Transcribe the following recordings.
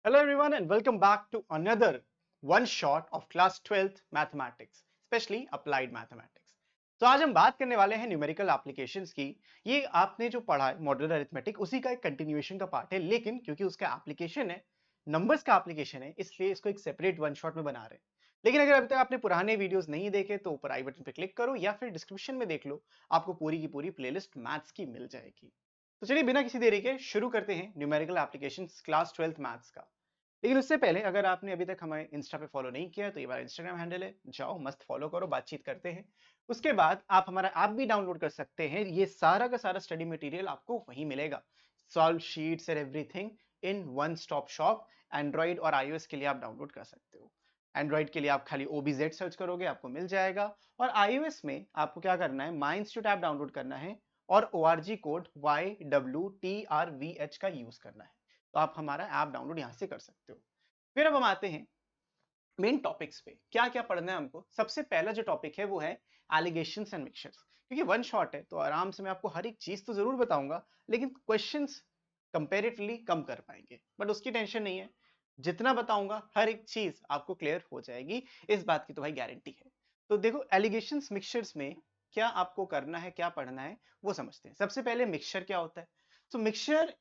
Hello everyone and welcome back to another one shot of class 12th mathematics, especially applied mathematics. तो आज हम बात करने वाले हैं न्यूमेरिकल एप्लीकेशंस की। ये आपने जो पढ़ा है मॉड्यूलर अरिथमेटिक उसी का एक कंटिन्यूएशन का पार्ट है, लेकिन क्योंकि उसका एप्लीकेशन है, नंबर्स का एप्लीकेशन है, इसलिए इसको एक सेपरेट वन शॉट में बना रहे हैं। लेकिन अगर अभी तक आपने पुराने वीडियोस नहीं देखे तो ऊपर आई बटन पे क्लिक करो या फिर डिस्क्रिप्शन में देख लो, आपको पूरी की पूरी प्लेलिस्ट मैथ्स की मिल जाएगी। तो चलिए बिना किसी देरी के शुरू करते हैं numerical applications class 12th maths का। लेकिन उससे पहले अगर आपने अभी तक हमें इंस्टा पे फॉलो नहीं किया तो ये हमारा इंस्टाग्राम हैंडल है, जाओ मस्त फॉलो करो, बातचीत करते हैं। उसके बाद आप हमारा ऐप भी डाउनलोड कर सकते हैं, ये सारा का सारा स्टडी मटेरियल आपको वहीं मिलेगा। Solve sheets and everything in one stop shop. Android और iOS के लिए आप डाउनलोड कर सकते हो। एंड्रॉइड के लिए आप खाली OBZ सर्च करोगे, आपको मिल जाएगा। और iOS में आपको क्या करना है, माई इंस्टीट्यूट ऐप डाउनलोड करना है और ORG कोड YWTRVH का यूज करना है। तो आप हमारा ऐप डाउनलोड यहाँ से कर सकते हो। फिर अब हम आते हैं मेन टॉपिक्स पे, क्या क्या पढ़ना है हमको। सबसे पहला जो टॉपिक है वो है एलिगेशंस एंड मिक्सचर्स। क्योंकि वन शॉट है तो आराम से मैं आपको हर एक चीज तो जरूर बताऊंगा, लेकिन क्वेश्चंस कंपैरेटिवली कम कर पाएंगे, बट उसकी टेंशन नहीं है। जितना बताऊंगा हर एक चीज आपको क्लियर हो जाएगी, इस बात की तो भाई गारंटी है। तो देखो एलिगेशंस मिक्सचर्स में क्या आपको करना है, क्या पढ़ना है वो समझते हैं। सबसे पहले मिक्सचर क्या होता है। तो मिक्सचर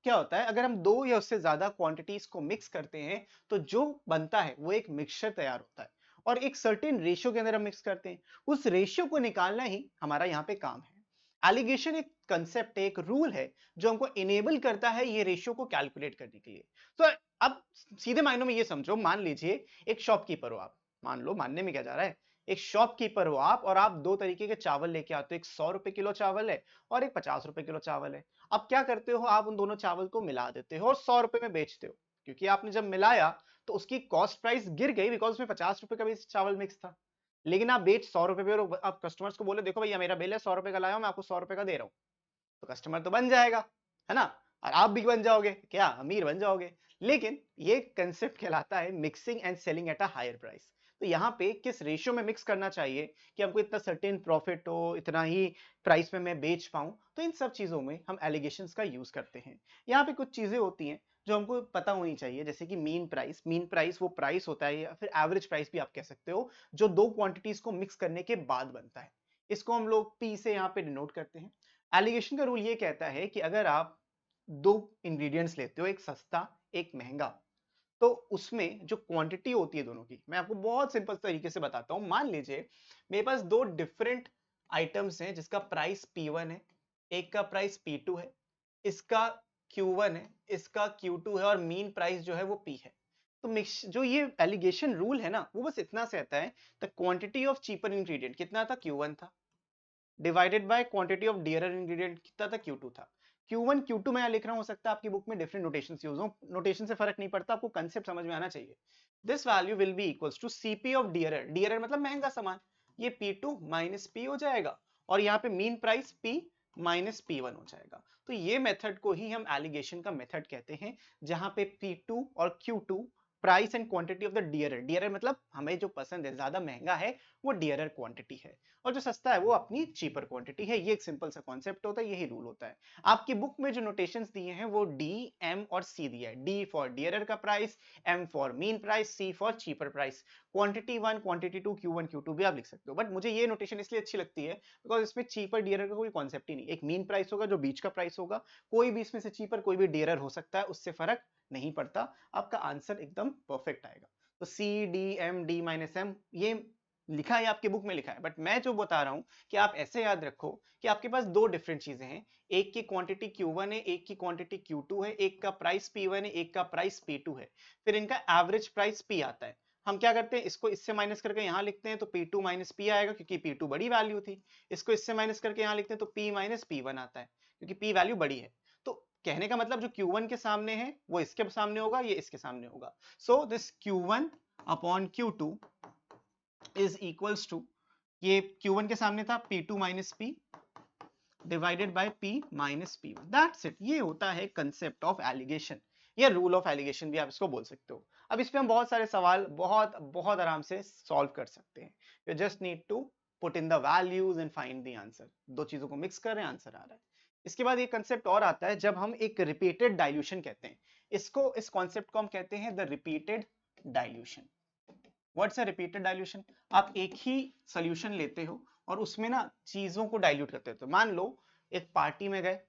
क्या होता है, अगर हम दो या उससे ज्यादा क्वांटिटीज को मिक्स करते हैं तो जो बनता है वो एक मिक्सचर तैयार होता है। और एक सर्टेन रेशियो के अंदर हम मिक्स करते हैं, उस रेशियो को निकालना ही हमारा यहाँ पे काम है। एलिगेशन एक कंसेप्ट है, एक रूल है जो हमको इनेबल करता है ये रेशियो को कैलकुलेट करने के लिए। तो अब सीधे मायनों में ये समझो, मान लीजिए एक शॉपकीपर हो आप। मान लो, मानने में क्या जा रहा है, एक शॉपकीपर हो आप और आप दो तरीके के चावल लेके आते हो। एक 100 रुपए किलो चावल है और एक 50 रुपए किलो चावल है। अब क्या करते हो, आप उन दोनों चावल को मिला देते हो और 100 रुपए में बेचते हो। क्योंकि आपने जब मिलाया तो उसकी कॉस्ट प्राइस गिर गई, बिकॉज उसमें 50 रुपए का भी चावल मिक्स था। लेकिन आप बेच 100 रुपए पे और आप कस्टमर्स को बोले देखो भैया मेरा बिल है 100 रुपए का लाया हूं, मैं आपको 100 रुपए का दे रहा हूं। तो कस्टमर तो बन जाएगा, है ना, और आप भी बन जाओगे, क्या अमीर बन जाओगे। लेकिन ये कंसेप्ट कहलाता है mixing and selling at a higher price. तो यहाँ पे किस रेशियो में मिक्स करना चाहिए कि हमको इतना सर्टेन प्रॉफिट हो, इतना ही प्राइस में मैं बेच पाऊं, तो इन सब चीजों में हम एलिगेशंस का यूज करते हैं। यहाँ पे कुछ चीजें होती हैं जो हमको पता होनी चाहिए, जैसे कि मीन प्राइस। मीन प्राइस वो प्राइस होता है, या फिर एवरेज प्राइस भी आप कह सकते हो, जो दो क्वांटिटीज को मिक्स करने के बाद बनता है। इसको हम लोग पी से यहाँ पे डिनोट करते हैं। एलिगेशन का रूल ये कहता है कि अगर आप दो इंग्रेडिएंट्स लेते हो, एक सस्ता एक महंगा, तो उसमें जो क्वांटिटी होती है दोनों की, मैं आपको बहुत सिंपल तरीके से बताता हूं। मान लीजिए मेरे पास दो डिफरेंट आइटम्स हैं जिसका प्राइस P1 है, एक का प्राइस P2 है, इसका Q1 है, इसका Q2 है, और मीन प्राइस जो है वो P है। तो मिक्स जो ये एलिगेशन रूल है ना, वो बस इतना से आता है, the quantity of cheaper ingredient कितना था, Q1 था, divided by quantity of dearer ingredient कितना था, Q2 था। Q1 Q2 मैं यहाँ लिख रहा हूं, हो सकता है आपकी बुक में डिफरेंट नोटेशंस यूज हो, नोटेशन से फर्क नहीं पड़ता, आपको कंसेप्ट समझ में आना चाहिए। This value will be equals to CP of dearer. Dearer मतलब महंगा सामान, ये P2 माइनस P हो जाएगा, और यहाँ पे mean price P minus P1 हो जाएगा। तो ये मेथड को ही हम एलिगेशन का मेथड कहते हैं, जहां पे P2 और Q2 price and quantity of the dearer, dearer मतलब हमें जो पसंद है, ज्यादा महंगा है वो डियरर क्वांटिटी है, और जो सस्ता है वो अपनी चीपर क्वांटिटी है। ये एक सिंपल सा कॉन्सेप्ट होता है, यही रूल होता है। आपकी बुक में जो नोटेशंस दिए हैं वो D, M और C दिया है। D फॉर डियरर का price, M for mean price, C for cheaper price. Quantity 1 quantity 2 Q1 Q2 भी आप लिख सकते हो, बट मुझे ये नोटेशन इसलिए अच्छी लगती है बिकॉज इसमें चीपर डियरर का कोई कॉन्सेप्ट ही नहीं। एक मीन प्राइस होगा जो बीच का प्राइस होगा, कोई भी इसमें से चीपर कोई भी डियरर हो सकता है, उससे फर्क नहीं पड़ता, आपका आंसर एकदम परफेक्ट आएगा। तो C D M D-M ये लिखा है, आपकी बुक में लिखा है, बट मैं जो बता रहा हूं कि आप ऐसे याद रखो कि आपके पास दो डिफरेंट चीजें हैं, एक की क्वांटिटी Q1 है, एक की क्वांटिटी Q2 है, एक का प्राइस P1 है, एक का प्राइस P2 है। फिर इनका एवरेज प्राइस P आता है। हम क्या करते हैं, इसको इससे माइनस करके यहां लिखते हैं, तो P2 माइनस P आएगा क्योंकि P2 बड़ी वैल्यू थी। इसको इससे माइनस करके यहां लिखते हैं तो P माइनस P1 आता है, क्योंकि P वैल्यू बड़ी है। तो कहने का मतलब जो Q1 के सामने है वो इसके सामने होगा, ये इसके सामने होगा। So this Q1 upon Q2 is equals to, ये Q1 के सामने था P2 minus P divided by P minus P1। That's it. ये होता है कंसेप्ट ऑफ एलिगेशन, या रूल ऑफ एलिगेशन भी आप इसको बोल सकते हो। अब इस पे हम बहुत सारे सवाल बहुत बहुत आराम से सॉल्व कर सकते हैं। You just need to put in the values and find the answer. दो चीजों को मिक्स कर रहे हैं, आंसर आ रहा है। इसके बाद एक कंसेप्ट और आता है जब हम एक रिपीटेड डाइल्यूशन कहते हैं। इसको, इस कॉन्सेप्ट को हम कहते हैं the repeated dilution. What's a repeated dilution? आप एक ही सोल्यूशन लेते हो और उसमें ना चीजों को डाइल्यूट करते हो। तो मान लो एक पार्टी में गए,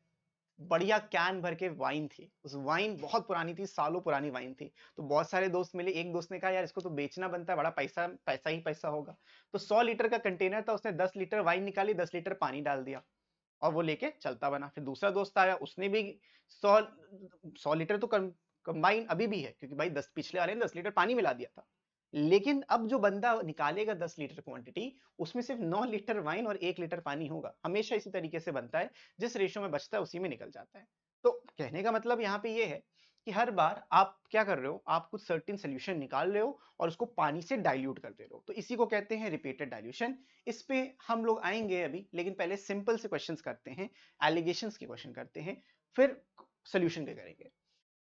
बढ़िया कैन भर के वाइन थी, उस वाइन बहुत पुरानी थी, सालों पुरानी वाइन थी, तो बहुत सारे दोस्त मिले, एक दोस्त ने कहा यार इसको तो बेचना बनता है, बड़ा पैसा पैसा ही पैसा होगा। तो 100 लीटर का कंटेनर था, उसने 10 लीटर वाइन निकाली, 10 लीटर पानी डाल दिया और वो लेके चलता बना। फिर दूसरा दोस्त आया, उसने भी 100 100 लीटर तो कंबाइन अभी भी है, क्योंकि भाई 10 पिछले वाले ने 10 लीटर पानी मिला दिया था। लेकिन अब जो बंदा निकालेगा 10 लीटर क्वांटिटी, उसमें सिर्फ 9 लीटर वाइन और 1 लीटर पानी होगा। हमेशा इसी तरीके से बनता है, जिस रेशो में बचता है उसी में निकल जाता है। तो कहने का मतलब यहाँ पे ये है कि हर बार आप क्या कर रहे हो, आप कुछ सर्टेन सोल्यूशन निकाल रहे हो और उसको पानी से डाइल्यूट कर दे रहे हो, तो इसी को कहते हैं रिपीटेड डाइल्यूशन। इस पे हम लोग आएंगे अभी, लेकिन पहले सिंपल से क्वेश्चंस करते हैं, एलिगेशंस के क्वेश्चन करते हैं, फिर सोल्यूशन के करेंगे।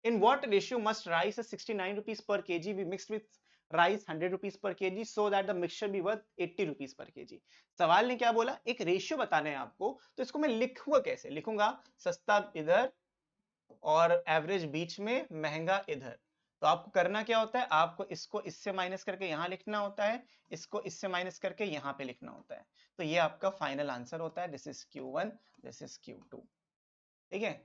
In what ratio must rice at 69 rupees per kg be mixed with rice 100 rupees per kg so that the mixture be worth 80 rupees per kg? सवाल ने क्या बोला, एक रेशियो बताना है आपको, तो इसको मैं लिखूंगा कैसे? लिखूंगा सस्ता इधर और एवरेज बीच में, महंगा इधर। तो आपको करना क्या होता है, आपको इसको इससे माइनस करके यहां लिखना होता है, इसको इससे माइनस करके यहां पे लिखना होता है। तो ये आपका फाइनल आंसर होता है, this is Q1, this is Q2। ठीक है,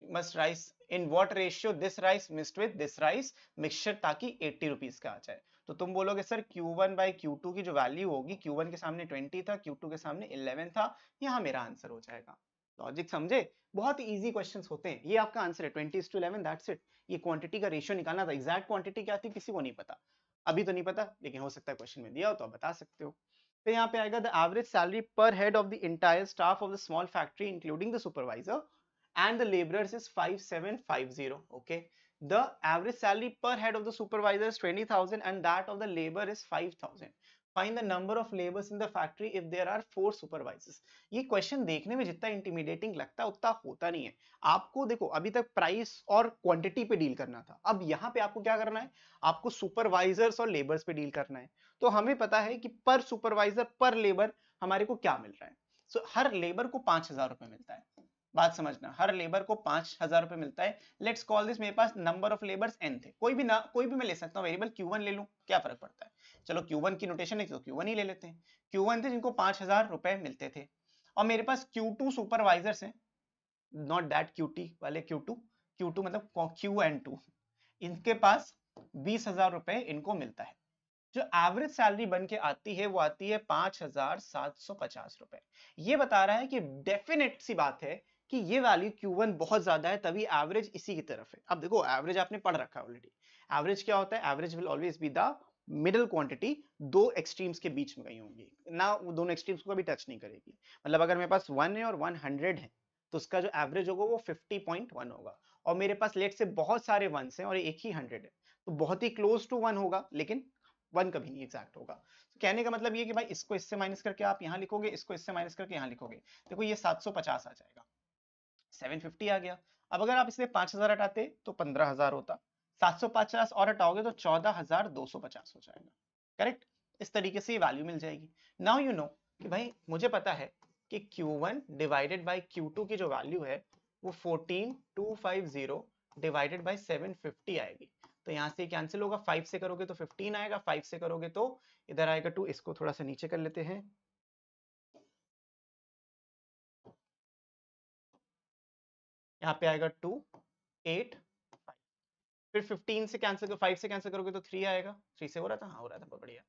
must rice in what ratio this rice mixed with this rice mixture, ताकि 80 रुपीज का आ जाए। तो तुम बोलोगे सर Q1 बाई Q2 की जो वैल्यू होगी, Q1 के सामने 20 था, Q2 के सामने 11 था, यहाँ मेरा आंसर हो जाएगा। लॉजिक समझे? बहुत ही इजी क्वेश्चंस होते हैं। ये आपका आंसर है 20:11, दैट्स इट। ये क्वांटिटी का रेशियो निकालना था, एग्जैक्ट क्वांटिटी क्या थी किसी को नहीं पता, अभी तो नहीं पता, लेकिन हो सकता है क्वेश्चन में दिया हो तो आप बता सकते हो। फिर यहाँ पे आएगा द एवरेज सैलरी पर head of the entire staff of the small factory including the supervisor and the laborers is 5750. Okay, the average salary per head of the supervisor is 20,000 and that of the labor is 5,000. Find the number of laborers in the factory if there are 4 supervisors. ये question देखने में जितना intimidating लगता है उतना होता नहीं है। आपको देखो अभी तक प्राइस और क्वांटिटी पे डील करना था, अब यहाँ पे आपको क्या करना है, आपको सुपरवाइजर्स और लेबर्स पे डील करना है। तो हमें पता है कि पर सुपरवाइजर पर लेबर हमारे को क्या मिल रहा है। सो हर लेबर को 5,000 रुपए मिलता है। बात समझना, हर लेबर को 5,000 रुपए मिलता है। लेट्स कॉल दिस, मेरे पास नंबर ऑफ लेबर्स n थे, कोई भी मैं ले सकता हूँ वेरिएबल, Q1 ले लूं, क्या फर्क पड़ता है। चलो Q1 की नोटेशन है तो Q1 ही ले लेते हैं। Q1 थे जिनको 5,000 रुपए मिलते थे, और मेरे पास Q2 सुपरवाइजर्स हैं, नॉट दैट QT वाले Q2, Q2 मतलब Q&2, इनके पास 20,000 रुपए इनको मिलता है। जो एवरेज सैलरी बन के आती है वो आती है 5,750 रुपए। ये बता रहा है कि डेफिनेट सी बात है कि ये वैल्यू Q1 बहुत ज्यादा है, तभी एवरेज इसी की तरफ है। अब देखो एवरेज आपने पढ़ रखा है ऑलरेडी। एवरेज क्या होता है, average will always be the middle quantity, दो एक्सट्रीम्स के बीच में गई होंगी ना, वो दोनों एक्सट्रीम्स को कभी टच नहीं करेगी। मतलब अगर मेरे पास 1 है और 100 है, तो उसका जो एवरेज होगा वो 50.1 होगा। और मेरे पास लेट से बहुत सारे 1s हैं और एक ही 100 है, तो बहुत ही क्लोज टू 1 होगा, लेकिन 1 कभी नहीं एग्जैक्ट होगा। तो कहने का मतलब ये कि भाई इसको इससे माइनस करके आप यहाँ लिखोगे, इसको इससे माइनस करके यहाँ लिखोगे, देखो ये 750 आ जाएगा, 750 आ गया। अब अगर आप इसमें 5,000 हटाते तो 15,000 होता, 750 और हटाओगे तो 14,250 हो जाएगा। करेक्ट, इस तरीके से ये वैल्यू मिल जाएगी। नाउ यू नो कि भाई मुझे पता है कि Q1 डिवाइडेड बाई Q2 की जो वैल्यू है वो 14,250 डिवाइडेड बाई 750 आएगी। तो यहाँ से कैंसिल होगा, 5 से करोगे तो 15 आएगा, 5 से करोगे तो इधर आएगा 2। इसको थोड़ा सा नीचे कर लेते हैं, यहाँ पे आएगा 2 8 5, फिर 15 से कैंसिल, 5 से कैंसिल करोगे तो 3 आएगा। 3 से हो रहा था, हाँ हो रहा था, बहुत बढ़िया।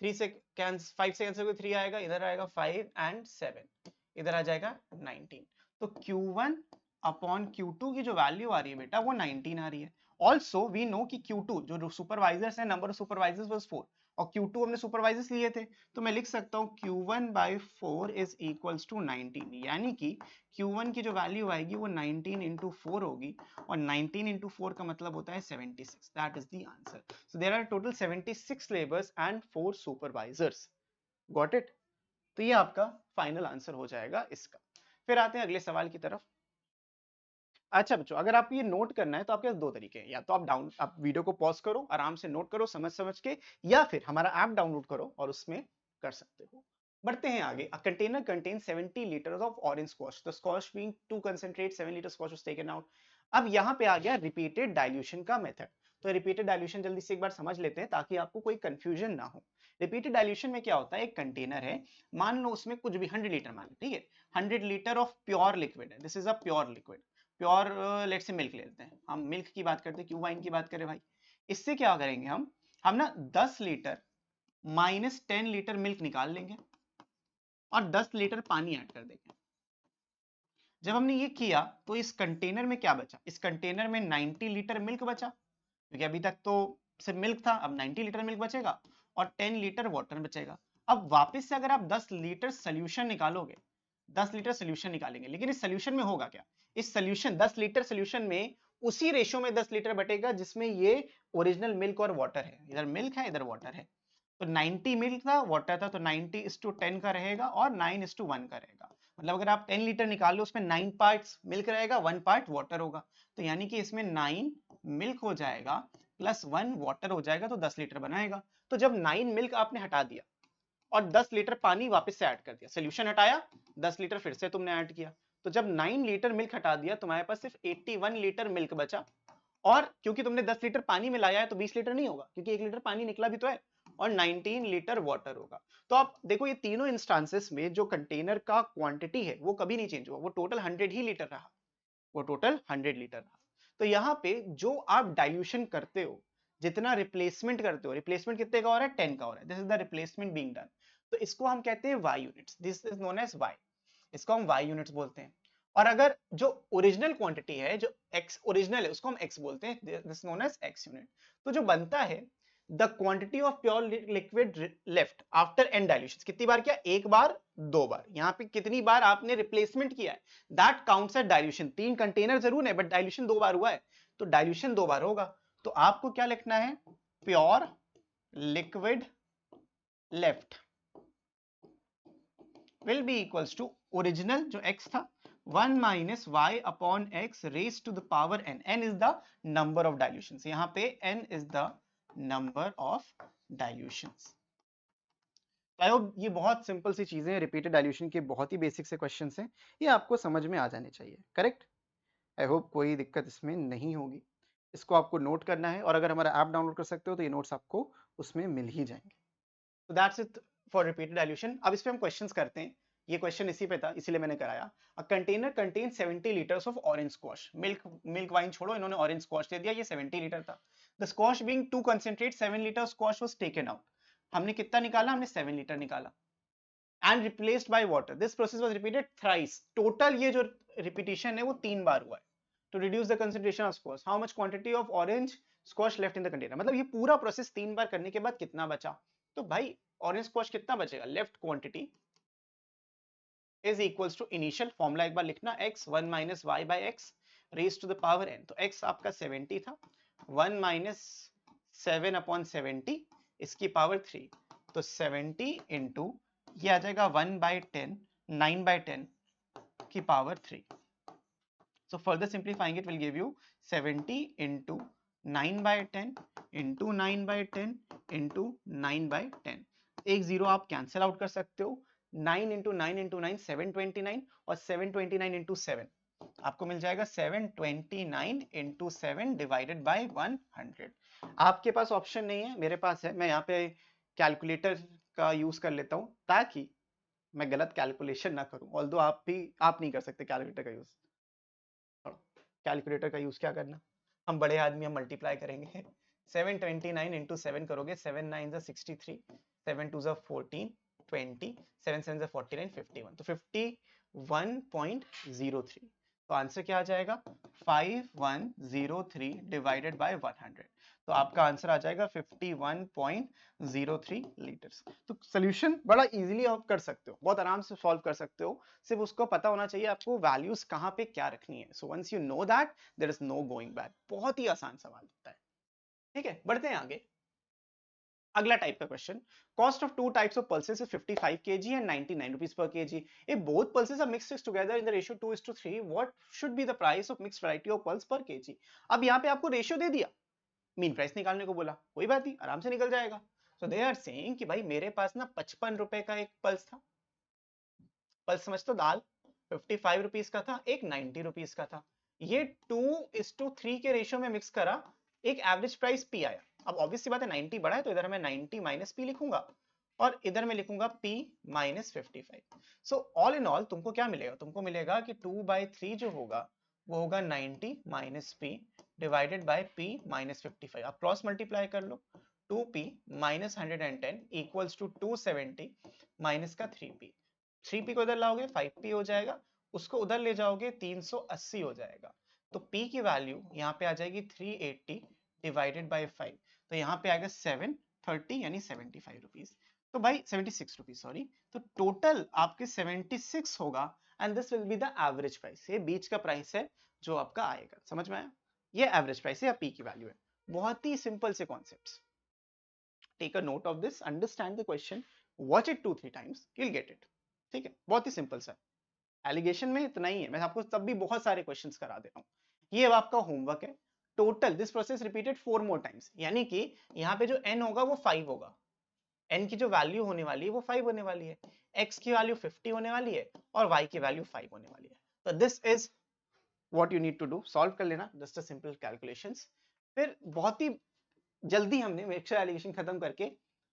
3 से कैंसिल, 5 से कैंसिल करोगे 3 आएगा, इधर आएगा 5 एंड 7, इधर आ जाएगा 19। तो Q1 अपॉन Q2 की जो वैल्यू आ रही है बेटा वो 19 आ रही है। ऑल्सो वी नो कि Q2 जो सुपरवाइजर्स है, नंबर ऑफ सुपरवाइजर्स वाज 4 और Q2 हमने सुपरवाइजर्स लिए थे, तो मैं लिख सकता हूँ Q1 by 4 is equals to 19, यानी कि Q1 की जो वैल्यू आएगी वो 19 इंटू 4 होगी, और 19 इंटू 4 का मतलब होता है 76। That is the answer. So there are total 76 labours and 4 supervisors. Got it? तो ये आपका फाइनल आंसर हो जाएगा इसका। फिर आते हैं अगले सवाल की तरफ। अच्छा बच्चों, अगर आपको ये नोट करना है तो आपके पास दो तरीके हैं, या तो आप वीडियो को पॉज करो, आराम से नोट करो समझ समझ के, या फिर हमारा ऐप डाउनलोड करो और उसमें कर सकते हो। बढ़ते हैं आगे। A container contains 70 liters of orange squash. The squash being too concentrate, 7 liters squash was taken out. अब यहाँ पे आ गया रिपीटेड डाइल्यूशन का मेथड। तो रिपीटेड डाइल्यूशन जल्दी से एक बार समझ लेते हैं ताकि आपको कोई कंफ्यूजन ना हो। रिपीटेड डाइल्यूशन में क्या होता है, एक कंटेनर है, मान लो उसमें कुछ भी 100 लीटर मान लो, ठीक है, 100 लीटर ऑफ प्योर लिक्विड है, this is a pure liquid, pure let's say milk लेते हैं, हम मिल्क की बात करते हैं, क्यों वाइन की बात करें भाई। इससे क्या करेंगे हम ना 10 लीटर माइनस 10 लीटर मिल्क निकाल लेंगे और 10 लीटर पानी ऐड कर देंगे। जब हमने ये किया तो इस कंटेनर में क्या बचा, इस कंटेनर में 90 लीटर मिल्क बचा, क्योंकि अभी तक तो सिर्फ मिल्क था, अब 90 लीटर मिल्क बचेगा और 10 लीटर वाटर बचेगा। अब वापस से अगर आप 10 लीटर सोल्यूशन निकालोगे, 10 लीटर सोल्यूशन निकालेंगे, लेकिन इस सोल्यूशन में होगा क्या, इस सोल्यूशन 10 लीटर सोल्यूशन में उसी रेशियो में 10 लीटर बटेगा जिसमें ये ओरिजिनल मिल्क और वाटर है, इधर मिल्क है इधर वाटर है। तो 90 मिल्क था वाटर था, तो 90:10 का रहेगा और 9:1 का रहेगा। मतलब अगर आप 10 लीटर निकाल लो उसमें 9 पार्ट्स मिल्क रहेगा, 1 पार्ट वाटर होगा, तो यानी कि इसमें 9 मिल्क हो जाएगा प्लस 1 वाटर हो जाएगा, तो 10 लीटर बनाएगा। तो जब 9 मिल्क आपने हटा दिया और 10 लीटर पानी वापस से ऐड कर दिया, सोल्यूशन हटाया 10 लीटर फिर से तुमने ऐड किया, तो जब 9 लीटर मिल्क हटा दिया तुम्हारे पास सिर्फ 81 लीटर मिल्क बचा। और क्योंकि तुमने 10 लीटर पानी मिलाया है तो 20 लीटर नहीं होगा, क्योंकि 1 लीटर पानी निकला भी तो है, और 19 लीटर वाटर होगा। तो आप देखो ये तीनों इंस्टांसेस में जो कंटेनर का क्वांटिटी है वो कभी नहीं चेंज हुआ, वो टोटल 100 ही लीटर रहा, वो टोटल 100 लीटर रहा। तो यहाँ पे जो आप डाइल्यूशन करते हो, जितना रिप्लेसमेंट करते हो, रिप्लेसमेंट कितने का हो रहा है, 10 का हो रहा है, this is the replacement being done. तो इसको हम कहते हैं Y units, this is known as Y, इसको हम वाई यूनिट्स बोलते हैं। और अगर जो ओरिजिनल क्वांटिटी है, जो एक्स ओरिजिनल है, उसको हम एक्स बोलते हैं, this known as X unit. तो जो बनता है the quantity of pure liquid left after an dilution, कितनी बार किया, एक बार दो बार, यहाँ पे कितनी बार आपने रिप्लेसमेंट किया है, that counts as dilution. 3 container जरूर है बट डाइल्यूशन 2 बार हुआ है, तो डाइल्यूशन 2 बार होगा। तो आपको क्या लिखना है, pure liquid left will be equals to original जो x था 1 minus y upon x raised to the power n, n is the number of dilutions, यहाँ पे n is the number of dilutions। I hope ये बहुत simple सी चीजें हैं, repeated dilution के बहुत ही बेसिक से क्वेश्चंस हैं, ये आपको समझ में आ जाने चाहिए, करेक्ट। आई होप कोई दिक्कत इसमें नहीं होगी। इसको आपको नोट करना है और अगर हमारा ऐप डाउनलोड कर सकते हो तो ये नोट्स आपको उसमें मिल ही जाएंगे। तो that's it for repeated dilution. अब इस पे हम क्वेश्चंस करते हैं, ये क्वेश्चन इसी पे था इसीलिए मैंने कराया। A container contain 70 litres of orange squash, milk wine छोड़ो, इन्होंने ऑरेंज स्क्वाश दे दिया, ये 70 लीटर था। The squash being too concentrate 7 litre squash was taken out, हमने कितना निकाला, हमने 7 लीटर निकाला, and replaced by water, this process was repeated thrice, total ये जो रिपीटिशन है वो 3 बार हुआ है। To reduce the concentration of squash, how much quantity of orange squash left in the container, मतलब ये पूरा प्रोसेस 3 बार करने के बाद कितना बचा। तो भाई ऑरेंज स्क्वाश कितना बचेगा, left quantity is equals to initial formula एक बार लिखना, x 1 minus Y by X raise to the power n, तो x आपका 70 था, 1 माइनस 7 अपॉन 70 इसकी पावर 3, तो 70 इंटू ये आ जाएगा 1 बाई 10, 9 बाई 10 की power 3। So further simplifying it will give you 70 into 9 by 10 into 9 by 10 into 9 by 10। एक जीरो आप कैंसिल आउट कर सकते हो, 9 into 9 into 9 729 और 729 into 7 आपको मिल जाएगा 729 into 7 डिवाइडेड बाय 100। आपके पास ऑप्शन नहीं है, मेरे पास है, मैं यहाँ पे कैलकुलेटर का यूज कर लेता हूँ ताकि मैं गलत कैलकुलेशन ना करूं, ऑल्दो आप नहीं कर सकते कैलकुलेटर का यूज। कैलकुलेटर का यूज क्या करना, हम बड़े आदमी, हम मल्टीप्लाई करेंगे, 729 इंटू 7 करोगे, 7 9 63, 7 2 14 20, 7 7 49 51, तो 51.03। तो आंसर क्या आ जाएगा 5103 डिवाइडेड बाय 100, तो आपका आंसर आ जाएगा 51.03 लीटर्स। तो सोल्यूशन बड़ा इजीली आप कर सकते हो, बहुत आराम से सॉल्व कर सकते हो, सिर्फ उसको पता होना चाहिए आपको वैल्यूज कहाँ पे क्या रखनी है। So once you know that there is no going back. बहुत ही आसान सवाल होता है, ठीक है, बढ़ते हैं आगे। अगला टाइप का question, cost of two types of pulses is 55 kg and 99 rupees पर kg, if both pulses are mixed together in the ratio 2:3 what should be the price of mixed variety of pulse per kg। अब यहाँ पे आपको ratio दे दिया, mean price निकालने को बोला, कोई बात नहीं, आराम से निकल जाएगा। सो दे आर सेइंग कि भाई मेरे पास ना 55 रुपए का एक पल्स था, पल्स समझ तो दाल, 55 रुपीस का था, एक 90 रुपीस का था, ये 2:3 के रेशियो में मिक्स करा, एक एवरेज प्राइस पी आया। अब ऑब्वियस सी बात है 90 बड़ा है तो इधर मैं 90 माइनस पी लिखूंगा और इधर मैं लिखूंगा p minus 55। So all in all तुमको क्या मिलेगा, तुमको मिलेगा कि 2/3 जो होगा वो होगा 90 माइनस P divided by p minus 55। आप क्रॉस मल्टीप्लाई कर लो, 2p minus 110 equals to 270 minus का 3p। 3p को इधर लाओगे 5p हो जाएगा, उसको उधर ले जाओगे 380 हो जाएगा। तो p की वैल्यू यहाँ पे आ जाएगी 380 डिवाइडेड बाय 5, तो यहाँ पे आएगा 730 यानी 75 रुपीज। तो भाई 76 रुपीज सॉरी, तो टोटल आपके 76 होगा and this will be the average price. ये बीच का प्राइस है जो आपका आएगा, समझ में आया? ये एवरेज प्राइस है या पी की वैल्यू है। बहुत ही सिंपल से concepts. Take a note of this, understand the question, watch it 2-3 times, you will get it. ठीक है, बहुत ही सिंपल सा। एलिगेशन में इतना ही है, मैं आपको तब भी बहुत सारे क्वेश्चंस करा दे रहा हूँ। ये अब आपका होमवर्क है। Total this process repeated 4 more times, यानी कि यहाँ पे जो n होगा वो 5 होगा। n की जो वैल्यू होने वाली है वो 5 होने वाली है, x की वैल्यू 50 होने वाली है और y की वैल्यू 5 होने वाली है। तो this is what you need to do, solve कर लेना जस्ट अ सिंपल कैलकुलेशंस। फिर बहुत ही जल्दी हमने मिक्सचर एलिगेशन खत्म करके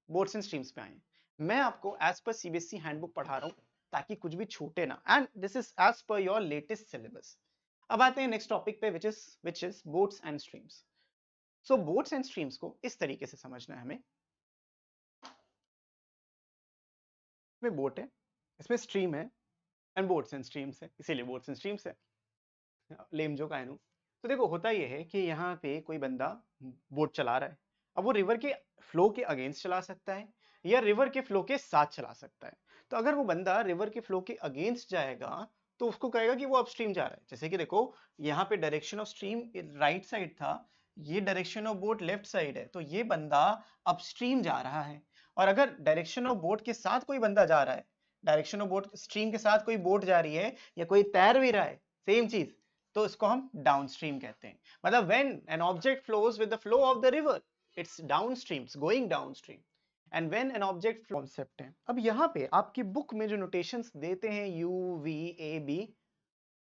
बोर्ड्स एंड स्ट्रीम्स पे आए। मैं आपको एज पर सीबीएसई हैंडबुक पढ़ा रहा हूँ ताकि कुछ भी छूटे ना, and this is as per your latest syllabus. अब आते हैं नेक्स्ट टॉपिक पे which is boards and streams. So boards and streams को इस तरीके से समझना है हमें। इसमें बोर्ड है, इसमें स्ट्रीम है एंड बोर्ड्स एंड स्ट्रीम्स है, इसीलिए बोर्ड्स एंड स्ट्रीम्स है। लेम जो कायनू। तो देखो होता यह है कि यहाँ पे कोई बंदा बोट चला रहा है। अब वो रिवर के फ्लो के अगेंस्ट चला सकता है या रिवर के फ्लो के साथ चला सकता है। तो अगर वो बंदा रिवर के फ्लो के अगेंस्ट जाएगा तो उसको कहेगा कि वो अपस्ट्रीम जा रहा है। जैसे कि देखो यहाँ पे direction of stream right side था, ये direction of boat left side है, तो ये बंदा अपस्ट्रीम जा रहा है। और अगर डायरेक्शन ऑफ बोट के साथ कोई बंदा जा रहा है, डायरेक्शन ऑफ बोट स्ट्रीम के साथ कोई बोट जा रही है या कोई तैर भी रहा है, सेम चीज, तो इसको हम डाउनस्ट्रीम कहते हैं। मतलब when an object flows with the flow of the river, it's downstream, going downstream. And when an object concept है। अब यहाँ पे आपकी बुक में जो नोटेशंस देते हैं U V A B,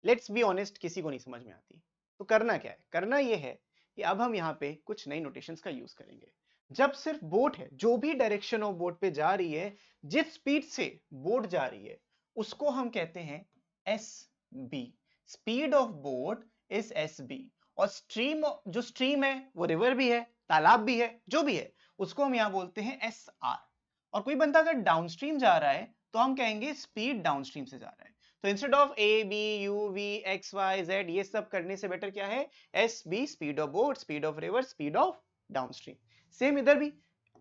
let's be honest किसी को नहीं समझ में आती। तो करना क्या है, करना ये है कि अब हम यहाँ पे कुछ नई नोटेशंस का यूज करेंगे। जब सिर्फ बोट है, जो भी डायरेक्शन ऑफ बोट पे जा रही है, जिस स्पीड से बोट जा रही है, उसको हम कहते हैं S B. Speed of boat is S B. और स्ट्रीम, जो स्ट्रीम है वो रिवर भी है, तालाब भी है, जो भी है, उसको हम यहाँ बोलते हैं एस आर। और कोई बंदा अगर डाउनस्ट्रीम जा रहा है तो हम कहेंगे स्पीड डाउनस्ट्रीम से जा रहा है। तो instead of A B U V X Y Z ये सब करने से बेटर क्या है, S B, speed of boat, speed of river, speed of downstream. Same इधर भी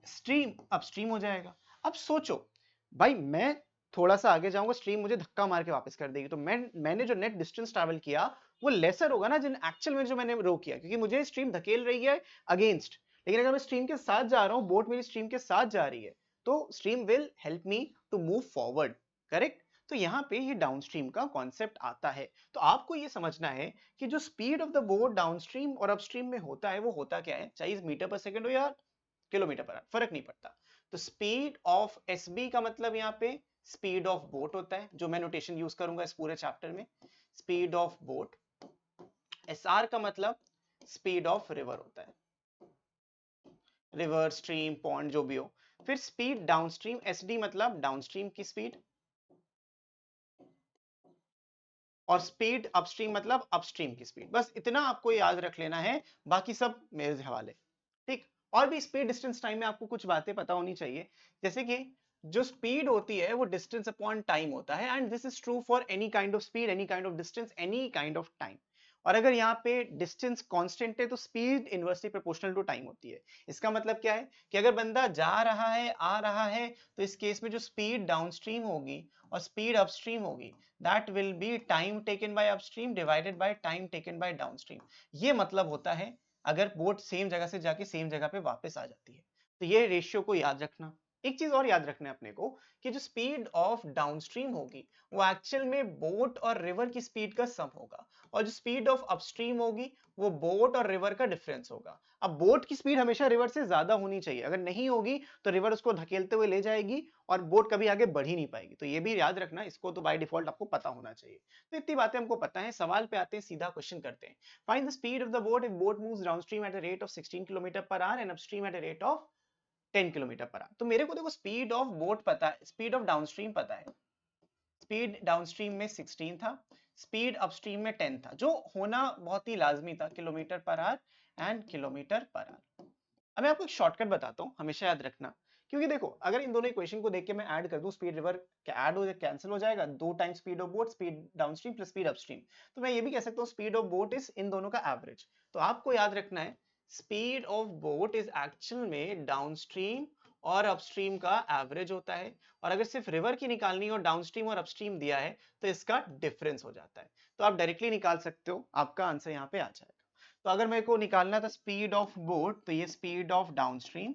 स्ट्रीम अपस्ट्रीम हो जाएगा। अब सोचो भाई, मैं थोड़ा सा आगे जाऊंगा, स्ट्रीम मुझे धक्का मार के वापस कर देगी, तो मैंने जो नेट डिस्टेंस ट्रैवल किया वो लेसर होगा ना जिन एक्चुअल में जो मैंने रो किया, क्योंकि मुझे स्ट्रीम धकेल रही है अगेंस्ट। लेकिन अगर मैं स्ट्रीम के साथ जा रहा हूं, बोट मेरी स्ट्रीम के साथ जा रही है, तो stream will help me to move forward, correct. तो यहाँ पे ये डाउनस्ट्रीम का कॉन्सेप्ट आता है। तो आपको ये समझना है कि जो speed of the boat downstream और अपस्ट्रीम में होता है वो होता क्या है, चाहे मीटर पर सेकंड हो या किलोमीटर पर आवर, फर्क नहीं पड़ता। तो स्पीड ऑफ एसबी का मतलब यहाँ पे स्पीड ऑफ बोट होता है, जो मैं नोटेशन यूज करूंगा इस पूरे चैप्टर में, स्पीड ऑफ बोट। एसआर का मतलब स्पीड ऑफ रिवर होता है, रिवर, स्ट्रीम, पॉन्ड, जो भी हो। फिर स्पीड डाउनस्ट्रीम, एसडी मतलब डाउनस्ट्रीम की स्पीड, और स्पीड अपस्ट्रीम मतलब अपस्ट्रीम की स्पीड। बस इतना आपको याद रख लेना है, बाकी सब मेरे हवाले, ठीक। और भी स्पीड डिस्टेंस टाइम में आपको कुछ बातें पता होनी चाहिए, जैसे कि जो स्पीड होती है वो डिस्टेंस अपॉन टाइम होता है, and this is true for any kind of speed, any kind of distance, any kind of time. और अगर यहाँ पे डिस्टेंस कांस्टेंट है तो speed inversely proportional to time होती है। इसका मतलब क्या है कि अगर बंदा जा रहा है, आ रहा है, तो इस केस में जो स्पीड डाउनस्ट्रीम होगी और स्पीड अपस्ट्रीम होगी, that will be time taken by upstream divided by time taken by downstream। ये मतलब होता है अगर बोट सेम जगह से जाके सेम जगह पे वापस आ जाती है। तो ये रेशियो को याद रखना, एक चीज और याद रखना है अपने को कि जो स्पीड ऑफ डाउनस्ट्रीम होगी वो एक्चुअल में बोट और रिवर की स्पीड का सम होगा, और जो स्पीड ऑफ अपस्ट्रीम होगी वो बोट और रिवर का डिफरेंस होगा। अब बोट की स्पीड हमेशा रिवर से ज्यादा होनी चाहिए, अगर नहीं होगी तो रिवर उसको धकेलते हुए ले जाएगी और बोट कभी आगे बढ़ ही नहीं पाएगी। तो ये भी याद रखना, इसको तो बाय डिफॉल्ट आपको पता होना चाहिए। तो इतनी बातें हमको पता है। सवाल पे आते हैं, सीधा क्वेश्चन करते हैं। Find the speed of the boat if boat moves downstream at a rate of 16 kilometre per our and upstream at a rate of 10 kilometre per our. तो मेरे को देखो स्पीड ऑफ बोट पता है, स्पीड ऑफ डाउनस्ट्रीम पता है। Speed downstream में 16 था, स्पीड अपस्ट्रीम में 10 था, जो होना बहुत ही लाजमी था, kilometre per our and kilometre per our. अब मैं आपको एक शॉर्टकट बताता हूँ, हमेशा याद रखना। क्योंकि देखो अगर इन दोनों इक्वेशन को देख के मैं ऐड कर दूं, स्पीड रिवर ऐड हो कैंसिल हो जाएगा, 2 time speed of boat, speed downstream plus speed upstream. तो मैं ये भी कह सकता हूँ speed of boat is in दोनों का एवरेज। तो आपको याद रखना है speed of boat is actual में डाउनस्ट्रीम और अपस्ट्रीम का एवरेज होता है, और अगर सिर्फ रिवर की निकालनी और डाउनस्ट्रीम और अपस्ट्रीम दिया है तो इसका डिफरेंस हो जाता है। तो आप डायरेक्टली निकाल सकते हो, आपका आंसर यहाँ पे आ जाएगा। तो अगर मेरे को निकालना था स्पीड ऑफ बोट, तो ये speed of downstream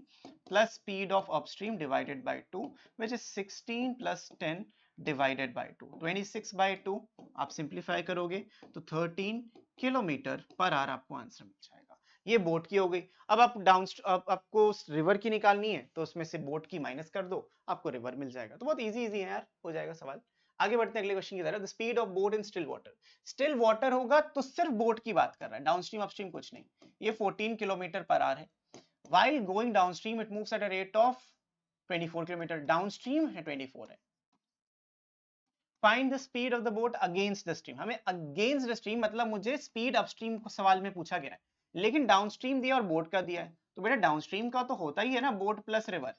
plus speed of upstream divided by 2, which is 16 plus 10 divided by 2, 26 by 2। आप सिंप्लीफाई करोगे तो 13 किलोमीटर पर आवर आपको आंसर मिल जाएगा। ये बोट की हो गई। अब आप आपको रिवर की निकालनी है तो उसमें से बोट की माइनस कर दो, आपको रिवर मिल जाएगा। तो बहुत इजी इजी है यार, हो जाएगा सवाल। आगे बढ़ते हैं अगले क्वेश्चन की तरफ। The speed of boat in still water. Still water होगा तो सिर्फ बोट की बात कर रहा है, डाउनस्ट्रीम अपस्ट्रीम कुछ नहीं। ये 14 किलोमीटर पर आवर है। while going downstream it moves at a rate of 24 kilometre, downstream है 24 है। Find the speed of the boat against the stream. हमें अगेंस्ट द स्ट्रीम मतलब मुझे स्पीड अपस्ट्रीम को सवाल में पूछा गया है, लेकिन डाउनस्ट्रीम दिया और बोट का दिया है। तो बेटा डाउनस्ट्रीम का तो होता ही है ना बोट प्लस रिवर।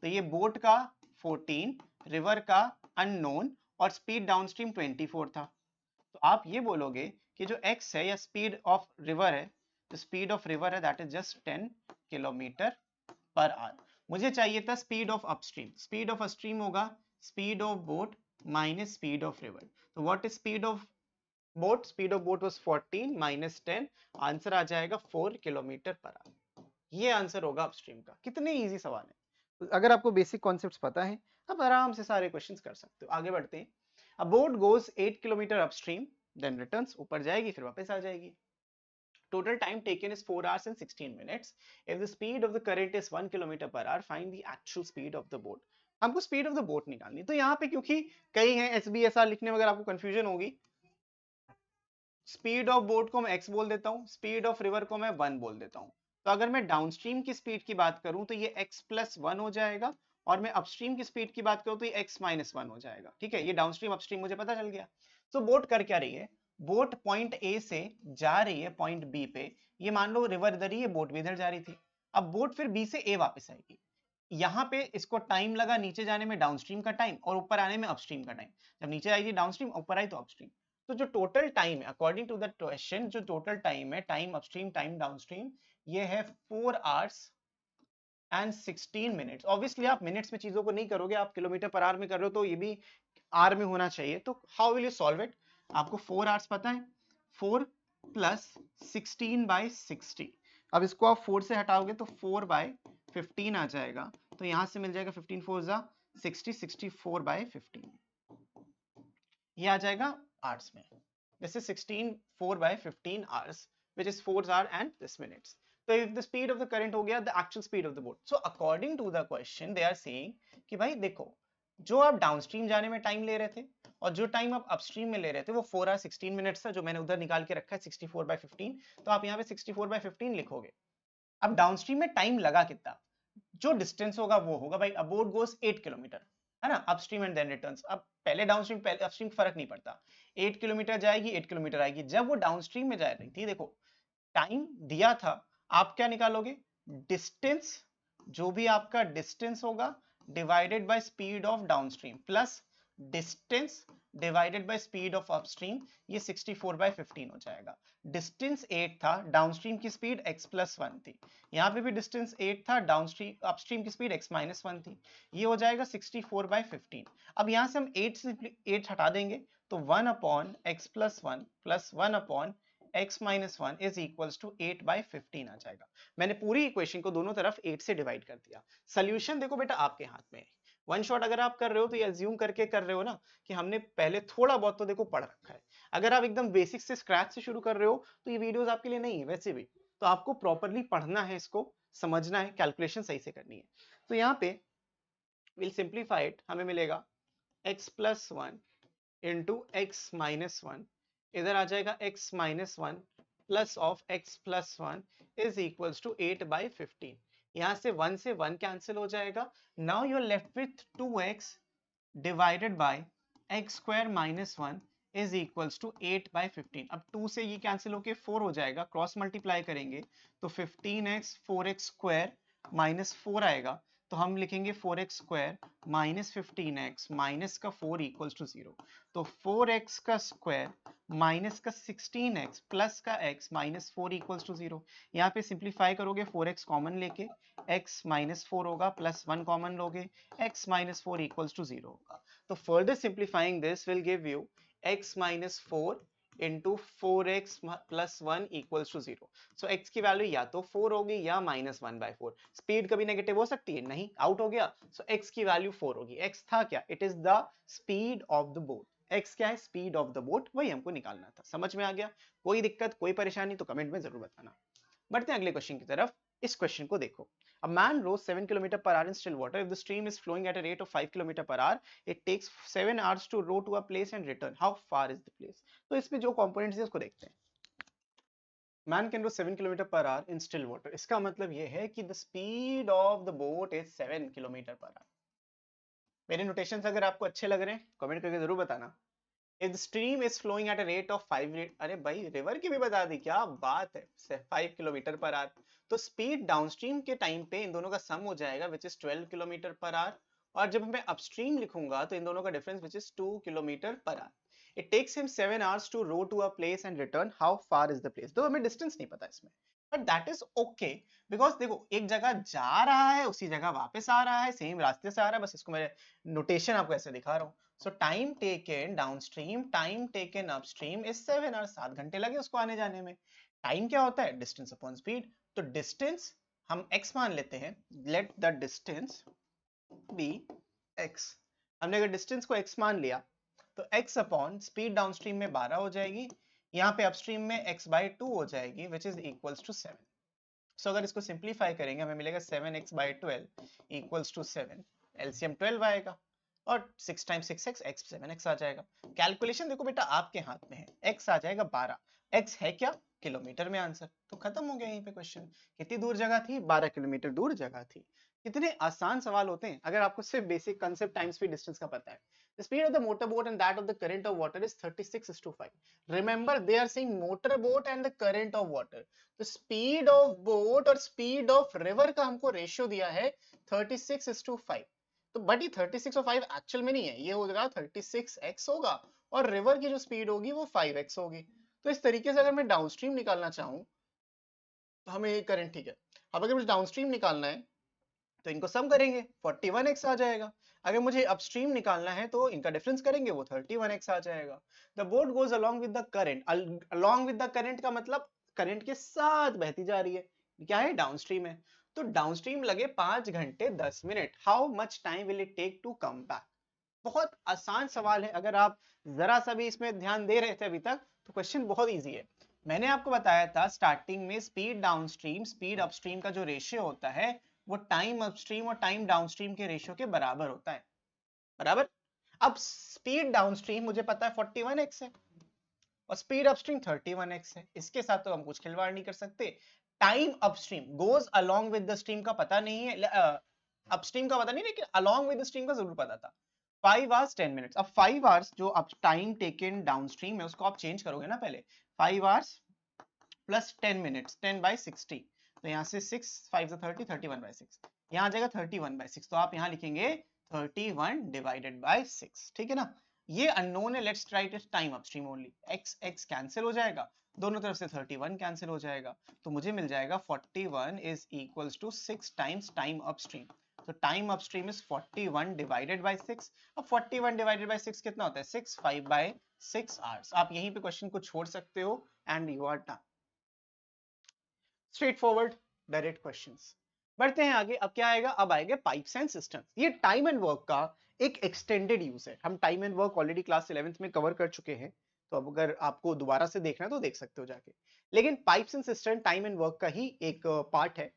तो ये बोट का 14, रिवर का अननोन, और स्पीड डाउनस्ट्रीम 24 था। तो आप ये बोलोगे कि जो x है या स्पीड ऑफ रिवर है, तो स्पीड ऑफ रिवर है that is just 10 kilometre per hour. मुझे चाहिए था speed of upstream. Speed of upstream होगा speed of boat minus speed of river. तो what is speed of boat? Speed of boat was 14 minus 10, answer आ जाएगा 4 kilometre per our. ये answer होगा upstream का। कितने इजी सवाल है। तो अगर आपको बेसिक कॉन्सेप्ट्स पता है, आप आराम से सारे क्वेश्चंस कर सकते हो। आगे बढ़ते हैं। A boat goes 8 kilometre upstream then returns, ऊपर जाएगी फिर वापस आ जाएगी। Total time taken is 4 hours and 16 minutes. If the speed of the current is 1 kilometer per hour, find the actual speed of the boat. हमको speed of the boat निकालनी। तो यहाँ पे क्योंकि कई हैं SBSR लिखने में, अगर आपको कंफ्यूजन होगी, स्पीड ऑफ बोट को मैं x बोल देता हूँ, स्पीड ऑफ रिवर को मैं 1 बोल देता हूँ। तो अगर मैं डाउनस्ट्रीम की स्पीड की बात करूं तो ये x प्लस 1 हो जाएगा, और मैं अपस्ट्रीम की स्पीड की बात करूं तो ये x माइनस 1 हो जाएगा। ठीक है, ये डाउनस्ट्रीम अपस्ट्रीम मुझे पता चल गया। तो बोट कर क्या रही है? बोट पॉइंट ए से जा रही है पॉइंट बी पे। ये मान लो रिवर इधर ही है, बोट भी इधर जा रही थी। अब बोट फिर बी से ए वापस आएगी। यहाँ पे इसको टाइम लगा नीचे जाने में, डाउनस्ट्रीम का टाइम, और ऊपर आने में अपस्ट्रीम का टाइम। जब नीचे आएगी डाउनस्ट्रीम, ऊपर आई तो अपस्ट्रीम। तो जो टोटल टाइम है अकॉर्डिंग टू द क्वेश्चन, जो टोटल टाइम है, टाइम अपस्ट्रीम टाइम डाउनस्ट्रीम, ये है 4 hours and 16 minutes। ऑब्वियसली आप मिनट्स में चीजों को नहीं करोगे, आप किलोमीटर पर आवर में कर रहे हो, तो ये भी आर में होना चाहिए। तो how will you solve it? आपको 4 hours पता है, 4 प्लस 16 बाई 60। अब इसको आप 4 से हटाओगे तो 4 बाय 15 आ जाएगा। तो यहां से मिल जाएगा 15 4 जा 60, 64 बाय 15, ये आ जाएगा आवर्स में। This is 16 4 by 15 hours, which is 4 hours and this minutes. So if the speed of the current हो गया, the actual speed of the boat. So according to the question, they are saying कि भाई देखो, जो आप downstream जाने में time ले रहे थे और जो टाइम आप अपस्ट्रीम में ले रहे थे वो 4 hours 16 minutes था, जो मैंने उधर निकाल के रखा है 64 by 15। तो आप यहाँ पे 64 by 15 लिखोगे। अब डाउनस्ट्रीम में टाइम लगा कितना, जो डिस्टेंस होगा वो होगा भाई। अब बोट गोस 8 किलोमीटर, है ना, अपस्ट्रीम एंड देन रिटर्न्स। अब पहले डाउनस्ट्रीम पहले अपस्ट्रीम फर्क नहीं पड़ता, 8 किलोमीटर जाएगी 8 किलोमीटर आएगी। जब वो डाउनस्ट्रीम में जा रही थी, देखो टाइम दिया था, आप क्या निकालोगे? डिस्टेंस, जो भी आपका डिस्टेंस होगा divided by speed of downstream plus distance divided by speed of upstream, ये 64 बाय 15 हो जाएगा। डिस्टेंस 8 था, डाउनस्ट्रीम की स्पीड x प्लस 1 थी। यहाँ पे भी डिस्टेंस 8 था, डाउनस्ट्रीम अपस्ट्रीम की स्पीड x माइनस 1 थी। ये हो जाएगा 64 बाय 15। अब यहाँ से हम 8 से 8 हटा देंगे तो 1 upon x plus 1 plus 1 upon x minus 1 is equals to 8/15 आ जाएगा। मैंने पूरी इक्वेशन को दोनों तरफ 8 से डिवाइड कर दिया। सोल्यूशन देखो बेटा आपके हाथ में है। वन शॉट अगर आप कर रहे हो तो ये अज्यूम करके कर रहे हो ना कि हमने पहले थोड़ा बहुत तो देखो पढ़ रखा है। अगर आप एकदम बेसिक से स्क्रैच से शुरू कर रहे हो तो ये वीडियोस आपके लिए नहीं है वैसे भी। तो आपको प्रॉपर्ली पढ़ना है, इसको समझना है, कैलकुलेशन सही से करनी है। तो यहाँ पे विल सिंप्लीफाई इट, हमें मिलेगा x plus 1 into x minus 1, इधर आ जाएगा x minus 1 plus of x plus 1 is equals to 8/15। यहाँ से 1 से 1 कैंसिल हो जाएगा। Now you are left with 2x divided by x square minus 1 is equals to 8/15। अब 2 से ये कैंसिल होके 4 हो जाएगा, क्रॉस मल्टीप्लाई करेंगे तो 15x 4x स्क्वायर माइनस 4 आएगा। तो हम लिखेंगे 4x square minus 15x minus का 4 इक्वल्स टू 0। तो 4x का स्क्वायर माइनस का 16x प्लस का x माइनस 4 इक्वल्स टू 0। यहाँ पे सिंप्लीफाई करोगे 4x कॉमन लेके x माइनस 4 होगा, प्लस 1 कॉमन लोगे x माइनस 4 इक्वल्स टू 0 होगा। तो further simplifying this will give you x minus 4 into 4x plus 1 equals to 0। So x की वैल्यू या तो 4 होगी या माइनस 1/4। स्पीड कभी नेगेटिव हो सकती है? नहीं, आउट हो गया। सो x की वैल्यू 4 होगी। x था क्या? It is the speed of the boat. x क्या है? स्पीड ऑफ द बोट, वही हमको निकालना था। समझ में आ गया? कोई दिक्कत, कोई परेशानी तो कमेंट में जरूर बताना। बढ़ते हैं अगले क्वेश्चन की तरफ। इस क्वेश्चन को देखो। A man rows 7 km per hour in still water. If the stream is flowing at a rate of 5 km per hour, it takes 7 hours to row to a place and return. How far is the place? तो इसमें जो components है उसको देखते हैं। Man can row 7 km per hour in still water. इसका मतलब ये है कि the speed of the boat is 7 km per hour. मेरे नोटेशंस अगर आपको अच्छे लग रहे हैं कमेंट करके जरूर बताना। If the stream is flowing at a rate of 5, अरे भाई रिवर की भी बता दी, क्या बात है, 5 किलोमीटर पर आवर। तो स्पीड डाउनस्ट्रीम के टाइम पे इन दोनों का सम हो जाएगा which is 12 kilometre per hour. और जब मैं अपस्ट्रीम लिखूंगा तो इन दोनों का difference which is 2 kilometre per hour. It takes him 7 hours to row to a place and return. How far is the place? तो हमें डिस्टेंस नहीं पता इसमें, but that is okay because देखो एक जगह जा रहा है उसी जगह वापस आ रहा है, सेम रास्ते से आ रहा है, बस इसको मैं नोटेशन आपको ऐसे दिखा रहा हूँ। So time taken downstream, time taken upstream is 7 hours। 7 घंटे लगे उसको आने जाने में। टाइम क्या होता है? Distance upon speed. तो डिस्टेंस हम x मान लेते हैं। Let the distance be x। हमने अगर डिस्टेंस को x मान लिया तो x अपॉन स्पीड डाउनस्ट्रीम में 12 हो जाएगी, यहाँ पे अपस्ट्रीम में x/2 हो जाएगी विच इज इक्वल्स टू 7। सो अगर इसको सिंप्लीफाई करेंगे हमें मिलेगा 7x/12 इक्वल्स टू 7। एलसीएम 12 आएगा और 6 टाइम्स 6x x 7x आ जाएगा। कैलकुलेशन देखो बेटा आपके हाथ में है। x आ जाएगा 12, x है क्या? किलोमीटर में आंसर। तो खत्म हो गया यहीं पे क्वेश्चन। कितनी दूर जगह थी? 12 किलोमीटर दूर जगह थी। कितने आसान सवाल होते हैं अगर आपको सिर्फ basic concept time speed distance का पता है। The speed of the motorboat and that of the current of water is 36:5. Remember they are saying motorboat and the current of water. The speed of boat और speed of river का हमको ratio दिया है 36:5। तो but ये 36 और 5 actual में नहीं है, ये होगा 36x होगा और रिवर की जो स्पीड होगी वो 5x होगी। तो इस तरीके से अगर मैं डाउनस्ट्रीम निकालना चाहूँ तो हमें ये करंट ठीक है। अब अगर मुझे डाउनस्ट्रीम निकालना है तो इनको सम करेंगे 41x आ जाएगा। अगर मुझे अपस्ट्रीम निकालना है तो इनका डिफरेंस करेंगे वो 31x आ जाएगा। The boat goes along with the current. Along with the current का मतलब करंट के साथ बहती जा रही है। क्या है? डाउनस्ट्रीम है। तो डाउनस्ट्रीम लगे 5 घंटे 10 minute. How much time will it take to come back? बहुत आसान सवाल है। अगर आप जरा सा भी इसमें ध्यान दे रहे थे अभी तक तो क्वेश्चन बहुत इजी है। मैंने आपको बताया था स्टार्टिंग में स्पीड डाउनस्ट्रीम स्पीड अपस्ट्रीम का जो रेशियो होता है वो टाइम अपस्ट्रीम और टाइम डाउनस्ट्रीम के रेशियो के बराबर होता है। बराबर। अब स्पीड डाउनस्ट्रीम मुझे पता है 41x है और स्पीड अपस्ट्रीम 31x है। इसके साथ तो हम कुछ खिलवाड़ नहीं कर सकते। Time upstream goes along with the stream का पता नहीं है, अपस्ट्रीम का पता नहीं, लेकिन अलोंग विद द स्ट्रीम का जरूर पता था। 5 hours 10 minutes। अब 5 hours जो अब टाइम टेकन डाउनस्ट्रीम है उसको आप चेंज करोगे ना पहले। 5 hours प्लस 10 minutes 10/60। तो यहाँ से 6 5 30 31/6। यहाँ आ जाएगा 31/6। तो आप यहाँ लिखेंगे 31 डिवाइडेड बाय 6। ठीक है ना? ये अननोन है, let's write it time upstream only. x x cancel हो जाएगा, दोनों तरफ से 31 कैंसिल हो जाएगा, तो मुझे मिल जाएगा 41 is equals to 6 times time upstream. तो time upstream is 41 divided by 6। अब 41 डिवाइडेड बाय 6 कितना होता है? 6 5/6 आवर्स। आप यहीं पे क्वेश्चन को छोड़ सकते हो and you are done. Straight forward direct questions. बढ़ते हैं आगे। अब क्या आएगा? अब आएगा पाइप्स एंड सिस्टम्स। ये टाइम एंड वर्क का एक एक्सटेंडेड यूज है। हम time and work already class 11th में कवर कर चुके हैं, तो अब अगर आपको दोबारा से देखना है तो देख सकते हो जाके। लेकिन pipes and system time and work का ही एक पार्ट है।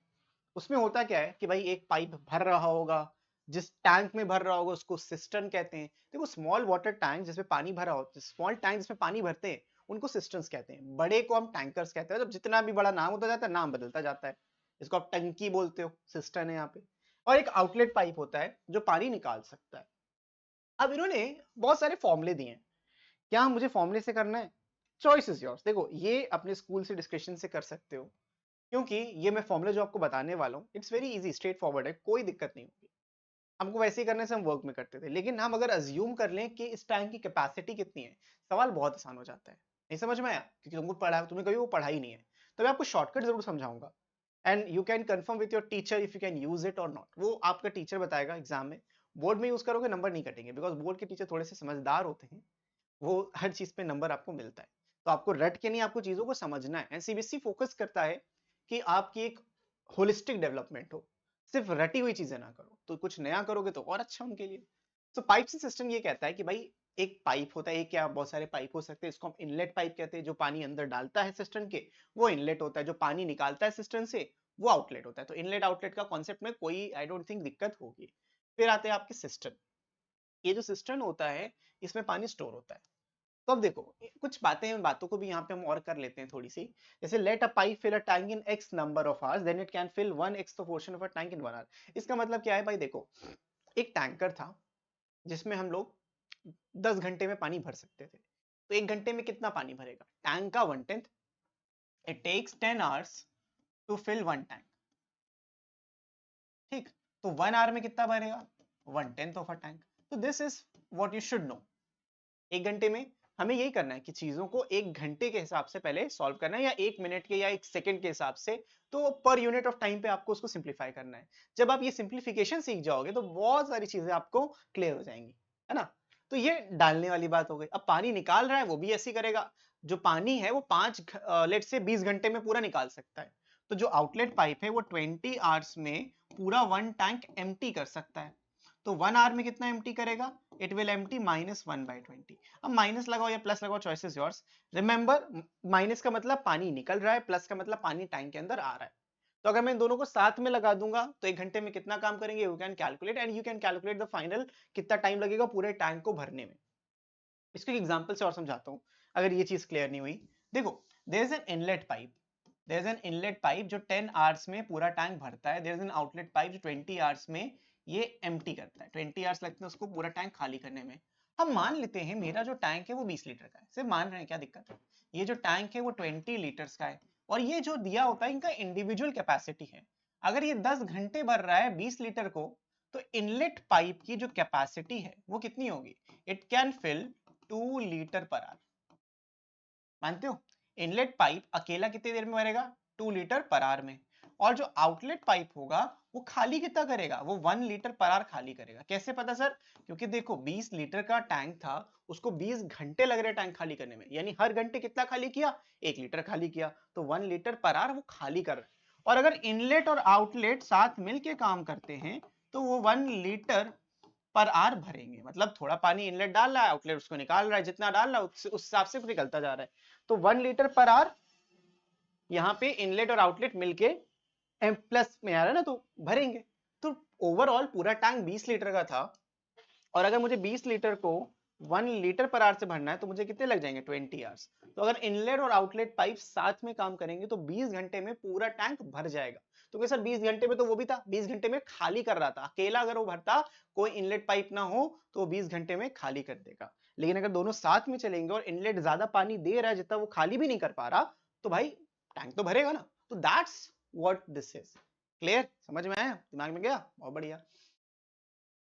उसमें होता क्या है कि भाई एक पाइप भर रहा होगा, जिस टैंक में भर रहा होगा उसको सिस्टर्न कहते हैं। देखो स्मॉल वाटर टैंक जिसमें पानी भरा होता है, स्मॉल टैंक जिसमें पानी भरते हैं उनको सिस्टर्न्स कहते हैं, बड़े को हम टैंकर्स कहते हैं। जब जितना भी बड़ा नाम होता जाता है नाम बदलता जाता है। इसको आप टंकी बोलते हो, सिस्टर्न है यहाँ पे। और एक आउटलेट पाइप होता है जो पानी निकाल सकता है। अब इन्होंने बहुत सारे फॉर्मूले दिए हैं। क्या मुझे फॉर्मूले से करना है? Choice is yours. देखो ये अपने स्कूल से डिस्कशन से कर सकते हो, क्योंकि ये मैं फॉर्मूला जो आपको बताने वाला हूँ it's very easy, straight forward है, कोई दिक्कत नहीं होगी। हमको वैसे ही करने से हम वर्क में करते थे, लेकिन हम अगर अज्यूम कर लें कि इस टैंक की कैपेसिटी कितनी है, सवाल बहुत आसान हो जाता है। नहीं समझ में आया? क्योंकि तुमको पढ़ा, तुम्हें कभी वो पढ़ा ही नहीं है। तो मैं आपको शॉर्टकट जरूर समझाऊंगा, and you can confirm with your teacher if you can use it और नॉट। वो आपका टीचर बताएगा एग्जाम में। बोर्ड में यूज करोगे नंबर नहीं कटेंगे, बिकॉज बोर्ड के टीचर थोड़े से समझदार होते हैं, वो हर चीज पे नंबर आपको मिलता है। तो आपको रट के नहीं, आपको चीजों को समझना है। सीबीएसई फोकस करता है कि आपकी एक होलिस्टिक डेवलपमेंट हो, सिर्फ रटी हुई चीजें ना करो। तो कुछ नया करोगे तो और अच्छा उनके लिए। तो पाइप सिस्टम ये कहता है कि भाई एक पाइप होता है, एक क्या बहुत सारे पाइप हो सकते हैं, इसको हम इनलेट पाइप कहते हैं। जो पानी अंदर डालता है सिस्टम के वो इनलेट होता है, जो पानी निकालता है सिस्टम से वो आउटलेट होता है। तो इनलेट आउटलेट का कॉन्सेप्ट में कोई आई डोंट थिंक दिक्कत होगी। फिर आते हैं आपके सिस्टम। ये जो सिस्टम होता है इसमें पानी स्टोर होता है। तो अब देखो कुछ बातों को भी यहाँ पे हम और कर लेते हैं थोड़ी सी। जैसे let a pipe fill a tank in x number of hours then it can fill 1x the portion of a tank in 1 hour. इसका मतलब क्या है भाई? देखो एक टैंकर था जिसमें हम लोग 10 घंटे में पानी भर सकते थे। तो एक घंटे में कितना पानी भरेगा? टैंक का 1/10। It takes 10 hours to fill 1 tank. ठीक, तो 1 आवर में कितना भरेगा? 1/10 ऑफ अ टैंक। तो this is what you should know. एक घंटे में हमें यही करना है कि चीजों को एक घंटे के हिसाब से पहले सॉल्व करना है, या एक मिनट के या एक सेकंड के हिसाब से। तो पर यूनिट ऑफ टाइम पे आपको उसको सिंप्लीफाई करना है। जब आप ये सिंप्लीफिकेशन सीख जाओगे तो बहुत सारी चीजें आपको क्लियर हो जाएंगी, है ना? तो ये डालने वाली बात हो गई। अब पानी निकाल रहा है वो भी ऐसे ही करेगा। जो पानी है वो 5 लेट से 20 घंटे में पूरा निकाल सकता है। तो जो आउटलेट पाइप है वो 20 आवर्स में पूरा 1 टैंक एम्प्टी कर सकता है। तो 1 आवर में कितना एम्प्टी करेगा? It will empty -1/20। अब माइनस लगाओ या प्लस लगाओ, choice is yours. Remember minus का मतलब पानी निकल रहा है, प्लस का मतलब पानी टैंक के अंदर आ रहा है। तो अगर मैं इन दोनों को साथ में लगा दूंगा तो एक घंटे में कितना काम करेंगे? You can calculate, and you can calculate the final कितना टाइम लगेगा पूरे टैंक को भरने में। इसको एक एग्जांपल से और समझाता हूं, अगर ये चीज क्लियर नहीं हुई। देखो there is an inlet pipe, there is an inlet pipe जो 10 आवर्स में पूरा टैंक भरता है। There is an outlet pipe जो 20 आवर्स में ये एम्प्टी करता है। 20 आवर्स लगते हैं उसको पूरा टैंक खाली करने में। हम मान लेते हैं मेरा जो टैंक है वो 20 लीटर का है, सिर्फ मान रहे हैं, क्या दिक्कत है? ये जो टैंक है वो 20 लीटर्स का है, और ये जो दिया होता है इनका इंडिविजुअल कैपेसिटी है। अगर ये 10 घंटे भर रहा है 20 लीटर को, तो इनलेट पाइप की जो कैपेसिटी है वो कितनी होगी? It can fill 2 litre per hour. मानते हो? इनलेट पाइप अकेला कितनी देर में भरेगा? 2 लीटर पर आवर में। और जो आउटलेट पाइप होगा वो खाली कितना करेगा? वो 1 लीटर पर आवर खाली करेगा। कैसे पता सर? क्योंकि देखो 20 लीटर का टैंक था, उसको 20 घंटे लग रहे टैंक खाली करने में, यानी हर घंटे कितना खाली किया? 1 लीटर खाली किया। तो 1 लीटर पर आवर वो खाली कर रहा है। और अगर इनलेट और आउटलेट साथ मिलके काम करते हैं तो वो 1 लीटर पर आर भरेंगे। मतलब थोड़ा पानी इनलेट डाल रहा है, आउटलेट उसको निकाल रहा है, जितना डाल रहा है उस हिसाब से निकलता जा रहा है। तो 1 लीटर पर आर यहाँ पे इनलेट और आउटलेट मिलके एम प्लस में आ रहा है ना, तो भरेंगे। तो ओवरऑल पूरा टैंक 20 लीटर का था, और अगर मुझे 20 लीटर को 1 लीटर पर आवर से भरना है तो मुझे कितने लग जाएंगे? 20 आवर्स। तो अगर इनलेट और आउटलेट पाइप साथ में काम करेंगे तो 20 घंटे में पूरा टैंक भर जाएगा। तो क्या सर 20 घंटे में तो वो भी था, 20 घंटे में खाली कर रहा था अकेला। अगर वो भरता, कोई इनलेट पाइप ना हो, तो वो 20 घंटे में खाली कर देगा। लेकिन अगर दोनों साथ में चलेंगे और इनलेट ज्यादा पानी दे रहा है जितना वो खाली भी नहीं कर पा रहा, तो भाई टैंक तो भरेगा ना। तो that's what this is. Clear? समझ में आया? दिमाग में गया? बहुत बढ़िया।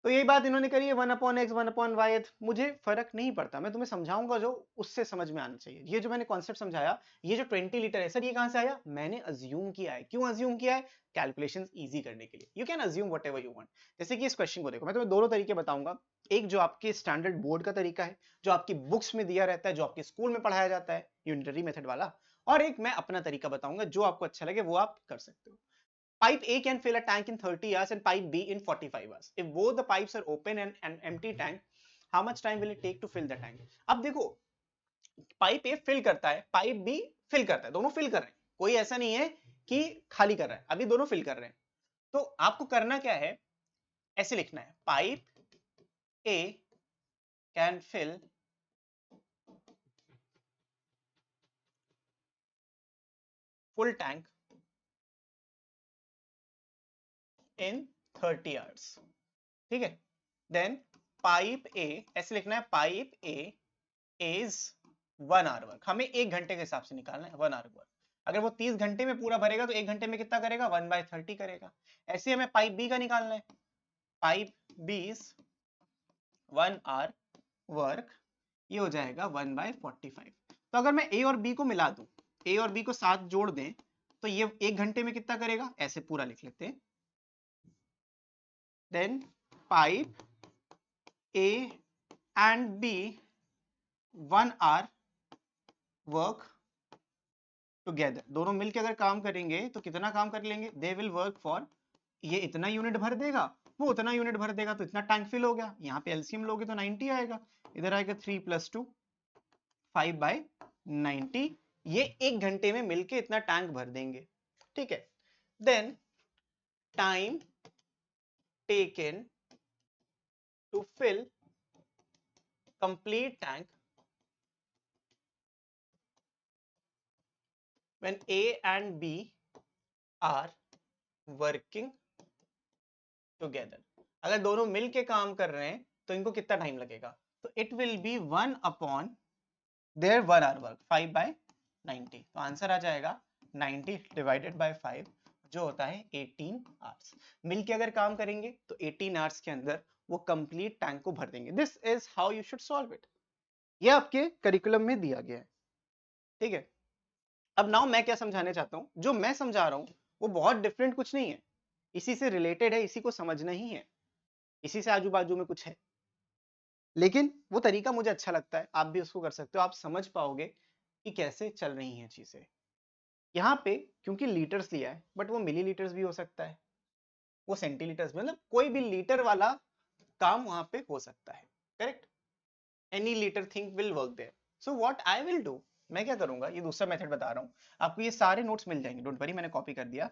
तो यही बात इन्होंने करी है 1/x 1/y। मुझे फर्क नहीं पड़ता, मैं तुम्हें समझाऊंगा जो उससे समझ में आना चाहिए। ये जो मैंने कॉन्सेप्ट समझाया, ये जो 20 लीटर है सर, ये कहां से आया? मैंने अज्यूम किया है। क्यों अज्यूम किया है? कैलकुलेशंस इजी करने के लिए। You can assume whatever you want. जैसे कि इस क्वेश्चन को देखो, मैं तुम्हें दोनों तरीके बताऊंगा। एक जो आपके स्टैंडर्ड बोर्ड का तरीका है, जो आपकी बुक्स में दिया रहता है, जो आपके स्कूल में पढ़ाया जाता है, यूनिटरी मेथड वाला। और एक मैं अपना तरीका बताऊंगा, जो आपको अच्छा लगे वो आप कर सकते हो। Pipe A can fill a tank in 30 hours and pipe B in 45 hours. If both the pipes are open and an empty tank, how much time will it take to fill the tank? अब देखो, pipe A fill करता है, pipe B fill करता है, दोनों fill कर रहे हैं, कोई ऐसा नहीं है कि खाली कर रहा है, अभी दोनों फिल कर रहे हैं। तो आपको करना क्या है, ऐसे लिखना है, pipe A can fill full tank in 30 hours, ठीक है। देन पाइप ए, ऐसे लिखना है, pipe A is 1 hour work, हमें 1 घंटे के हिसाब से निकालना है 1 आवर वर्क। अगर वो 30 घंटे में पूरा भरेगा तो 1 घंटे में कितना करेगा, 1/30 करेगा। ऐसे हमें पाइप बी का निकालना है, pipe B is 1 hour work, ये हो जाएगा 1/45। तो अगर मैं ए और बी को मिला दूं, ए और बी को साथ जोड़ दें, तो ये 1 घंटे में कितना करेगा, ऐसे पूरा लिख लेते हैं। Then pipe A and B 1 hour work together, दोनों मिलकर अगर काम करेंगे तो कितना काम कर लेंगे, दे विल वर्क फॉर, ये इतना यूनिट भर देगा, वो उतना यूनिट भर देगा, तो इतना टैंक फिल हो गया। यहाँ पे एलसीएम लोगे तो 90 आएगा, इधर आएगा 3 + 2 5/90, ये 1 घंटे में मिलके इतना टैंक भर देंगे, ठीक है। Then time taken to fill complete tank when A and B are working together, अगर दोनों मिलके काम कर रहे हैं तो इनको कितना टाइम लगेगा, तो it will be 1 upon their 1 hour work, 5/90। तो आंसर आ जाएगा 90 डिवाइडेड बाय 5, जो होता है 18 आवर्स। मिलके अगर काम करेंगे तो 18 आवर्स के अंदर वो कंप्लीट टैंक को भर देंगे। This is how you should solve it, ये आपके करिकुलम में दिया गया है, ठीक है। अब नाउ मैं क्या समझाने चाहता हूं, जो मैं समझा रहा हूं वो बहुत डिफरेंट कुछ नहीं है, इसी से रिलेटेड है, इसी को समझना ही है, इसी से आजू बाजू में कुछ है, लेकिन वो तरीका मुझे अच्छा लगता है, आप भी उसको कर सकते हो, आप समझ पाओगे कि कैसे चल रही हैं चीजें। यहाँ पे क्योंकि लीटर्स लिया है, बट वो मिलीलीटर्स भी हो सकता है, वो सेंटीलीटर्स, मतलब कोई भी लीटर वाला काम वहां पे हो सकता है, correct. Any litre thing will work there. So what I will do, मैं क्या करूंगा, ये दूसरा मेथड बता रहा हूँ आपको, ये सारे नोट्स मिल जाएंगे, डोंट वरी, मैंने कॉपी कर दिया,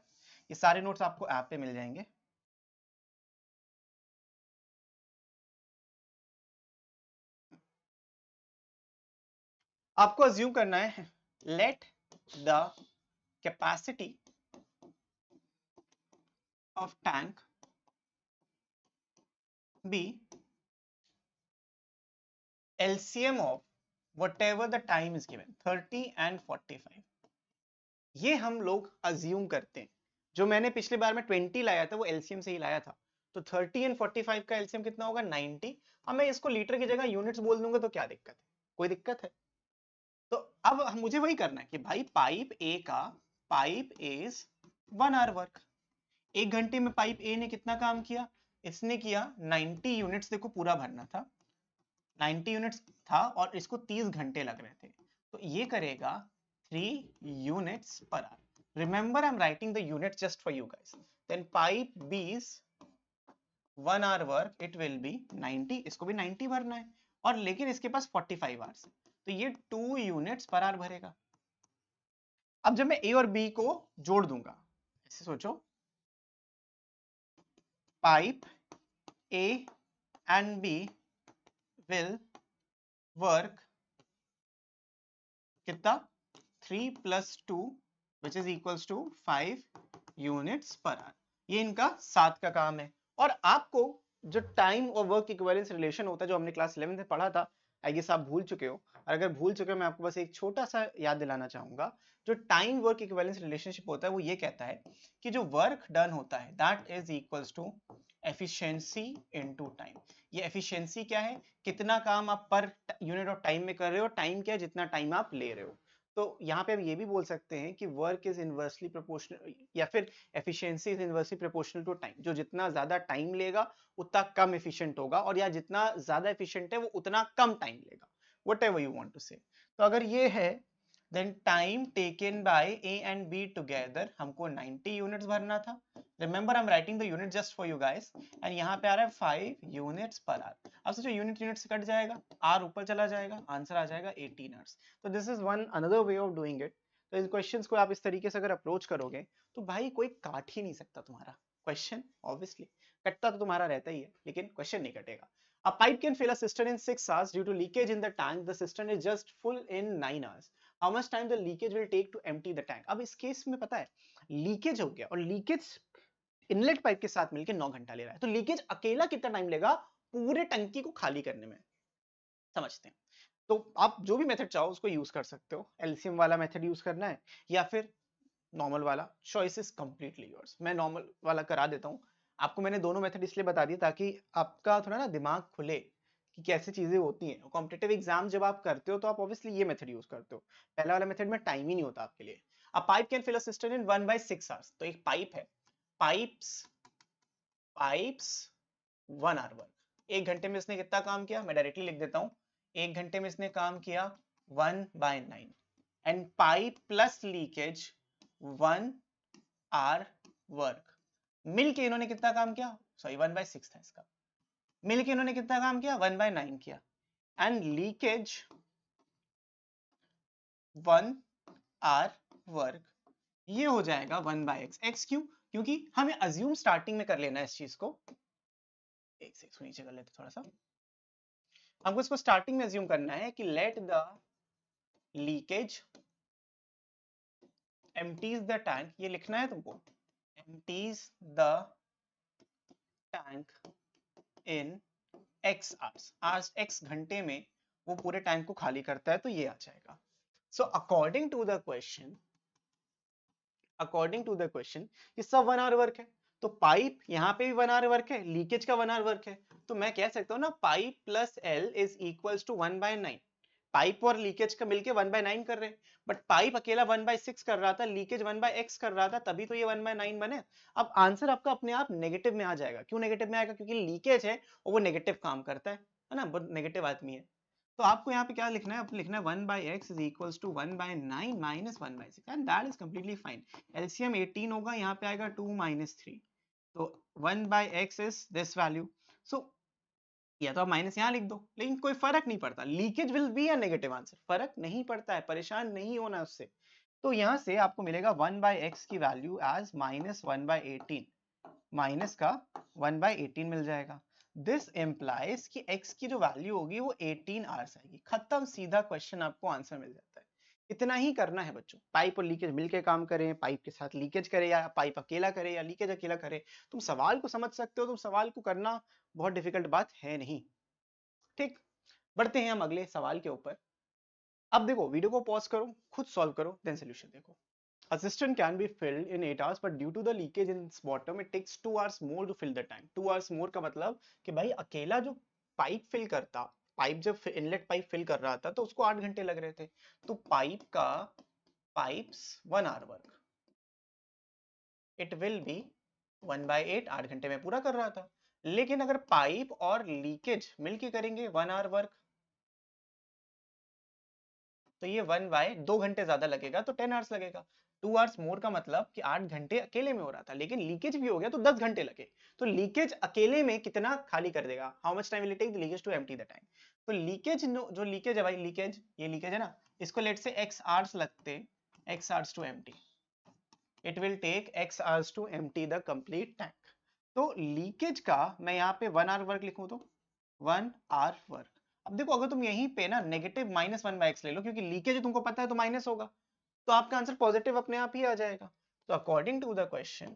ये सारे नोट्स आपको ऐप पे मिल जाएंगे। आपको अज्यूम करना है, let the capacity of tank be LCM of whatever the time is given, 30 and 45। ये हम लोग अज्यूम करते हैं, जो मैंने पिछली बार में 20 लाया था वो एलसीएम से ही लाया था, तो 30 एंड 45 का एलसीएम कितना होगा, 90। अब मैं इसको लीटर की जगह यूनिट्स बोल दूंगा तो क्या दिक्कत है, कोई दिक्कत है। तो अब मुझे वही करना है कि भाई पाइप ए का, पाइप इज 1 आवर वर्क, 1 घंटे में पाइप ए ने कितना काम किया, इसने किया 90 यूनिट्स, देखो पूरा भरना था, 90 यूनिट्स था और इसको 30 घंटे लग रहे थे, तो ये करेगा 3 units per hour. Remember I am writing the units just for you guys. Then pipe B's 1 hour work, it will be 90, इसको भी 90 भरना है, और लेकिन इसके पास 45 आवर्स है, तो ये 2 यूनिट्स पर आवर भरेगा। अब जब मैं ए और बी को जोड़ दूंगा, ऐसे सोचो, pipe A and B will work कितना, 3 + 2 which is equals to 5 units per hour, ये इनका साथ का काम है। और आपको जो टाइम और वर्क इक्विवेलेंस रिलेशन होता है, जो हमने क्लास 11 में पढ़ा था, आई गेस आप भूल चुके हो, और अगर भूल चुके हो मैं आपको बस एक छोटा सा याद दिलाना चाहूंगा। जो टाइम वर्क इक्विवेलेंस रिलेशनशिप होता है वो ये कहता है कि जो वर्क डन होता है that is equals to efficiency into time. ये एफिशिएंसी क्या है, कितना काम आप पर यूनिट ऑफ टाइम में कर रहे हो, टाइम क्या है, जितना टाइम आप ले रहे हो। तो यहाँ पे हम ये भी बोल सकते हैं कि वर्क इज इनवर्सली प्रोपोर्शनल, या फिर efficiency is inversely proportional to time, जो जितना ज्यादा टाइम लेगा उतना कम एफिशिएंट होगा, और या जितना ज्यादा एफिशिएंट है वो उतना कम टाइम लेगा, whatever you want to say. तो अगर ये है then time taken by A and B together, हमको 90 यूनिट्स भरना था। Remember I am writing the unit just for you guys, and यहाँ पे आ रहा है 5 यूनिट्स पर आवर। अब सोचो यूनिट यूनिट से कट जाएगा, आर ऊपर चला जाएगा, आंसर आ जाएगा 18 आवर्स। तो this is one another way of doing it. तो इन क्वेश्चंस को आप इस तरीके से अगर अप्रोच करोगे तो भाई कोई काट ही नहीं सकता तुम्हारा क्वेश्चन। ऑब्वियसली कटता तो तुम्हारा रहता ही है, लेकिन क्वेश्चन नहीं कटेगा। A pipe can fill a cistern in 6 hours due to leakage in the tank. The cistern is just full in 9 hours. How much time the leakage will take to empty the tank? अब इस case में पता है leakage हो गया और leakage inlet pipe के साथ मिलकर 9 घंटा ले रहा है, तो लीकेज अकेला कितना टाइम लेगा पूरे टंकी को खाली करने में, समझते हैं। तो आप जो भी मेथड चाहो उसको यूज कर सकते हो, एलसीएम वाला मेथड यूज करना है या फिर नॉर्मल वाला, चॉइस इज कंप्लीटली योर्स। मैं नॉर्मल वाला करा देता हूँ आपको। मैंने दोनों मेथड इसलिए बता दिए ताकि आपका थोड़ा ना दिमाग खुले कि कैसे चीजें होती हैं। कॉम्पिटिटिव एग्जाम जब आप करते हो तो आप ऑब्वियसली ये मेथड यूज करते हो, पहला वाला मेथड में टाइम ही नहीं होता आपके लिए। A pipe can fill a system in 1/6 hours, तो एक पाइप है, पाइप्स पाइप्स 1 आवर वर्क, एक घंटे में इसने कितना काम किया, मैं डायरेक्टली लिख देता हूं, एक घंटे में इसने काम किया 1/9, and pipe plus leakage 1 hour work. मिलके इन्होंने कितना काम किया, सॉरी 1/6 था इसका, मिलके इन्होंने कितना काम किया 1/9 किया, एंड लीकेज 1 आवर वर्क, ये हो जाएगा 1/x। x क्यों, क्योंकि हमें अज्यूम स्टार्टिंग में कर लेना है इस चीज को, एक से इसको नीचे कर लेते थोड़ा सा, हमको इसको स्टार्टिंग में अज्यूम करना है कि let the leakage empties the tank, ये लिखना है तुमको, empties the tank in x hours, आज x घंटे में वो पूरे टैंक को खाली करता है, तो ये आ जाएगा। So according to the question, according to the question ये सब 1 आवर वर्क है, तो पाइप यहाँ पे भी 1 आवर वर्क है, लीकेज का 1 आवर वर्क है, तो मैं कह सकता हूँ ना pipe plus L is equals to 1/9। Pipe और लीकेज का मिलके 1/9 कर रहे हैं, बट पाइप अकेला 1/6 कर रहा था, लीकेज 1/x कर रहा था, तभी तो ये 1/9 बने। अब आंसर आपका अपने आप नेगेटिव में आ जाएगा। क्यों नेगेटिव में आएगा, क्योंकि लीकेज है और वो नेगेटिव काम करता है ना, बहुत नेगेटिव आदमी है। तो आपको यहाँ पे क्या लिखना है, आपको लिखना है 1/x is equals to 1/9 minus 1/6, and that is completely fine. LCM 18 होगा, यहाँ पे आएगा 2 - 3, तो 1/x इज दिस वैल्यू। सो या तो आप माइनस यहाँ लिख दो, लेकिन कोई फर्क नहीं पड़ता, leakage will be a negative answer, फर्क नहीं पड़ता है, परेशान नहीं होना उससे। तो यहाँ से आपको मिलेगा 1/x की वैल्यू एज -1/18, माइनस का 1/18 मिल जाएगा। दिस इंप्लाइज कि x की जो वैल्यू होगी वो 18 आवर्स आएगी। खत्म, सीधा क्वेश्चन, आपको आंसर मिल जाता है। इतना ही करना है बच्चों, पाइप और लीकेज मिलके काम करें, पाइप के साथ लीकेज करे, या पाइप अकेला करे, या लीकेज अकेला करे, तुम सवाल को समझ सकते हो, तुम सवाल को करना बहुत डिफिकल्ट बात है नहीं। ठीक, बढ़ते हैं हम अगले सवाल के ऊपर। अब देखो, वीडियो को पॉज करो, खुद सॉल्व करो, देन सॉल्यूशन देखो। A cistern can be filled in 8 hours, but due to the leakage in its bottom, it takes 2 hours more to fill the tank. 2 hours more का मतलब कि भाई अकेला जो पाइप फिल करता, पाइप जब इनलेट पाइप फिल कर रहा था तो उसको 8 घंटे लग रहे थे, तो पाइप का pipes 1 hour work, it will be 1/8, 8 घंटे में पूरा कर रहा था। लेकिन अगर पाइप और लीकेज मिलके करेंगे 1 आवर वर्क, तो ये 1/2 घंटे ज्यादा लगेगा, तो 10 आवर्स लगेगा। 2 आवर्स मोर का मतलब कि 8 घंटे अकेले में हो रहा था, लेकिन लीकेज भी हो गया तो 10 घंटे लगे। तो लीकेज अकेले में कितना खाली कर देगा, how much time will it take the leakage to empty the tank. तो लीकेज, जो लीकेज है भाई, लीकेज, ये लीकेज है ना, इसको लेट से x आवर्स लगते, x hours to empty, it will take x hours to empty the complete tank. तो लीकेज का मैं यहाँ पे 1 आवर वर्क लिखूं तो 1 आवर वर्क। अब देखो, अगर तुम यहीं पे ना नेगेटिव -1/x ले लो, क्योंकि लीकेज तुमको पता है तो माइनस होगा, तो आपका आंसर पॉजिटिव अपने आप ही आ जाएगा। तो अकॉर्डिंग टू द क्वेश्चन,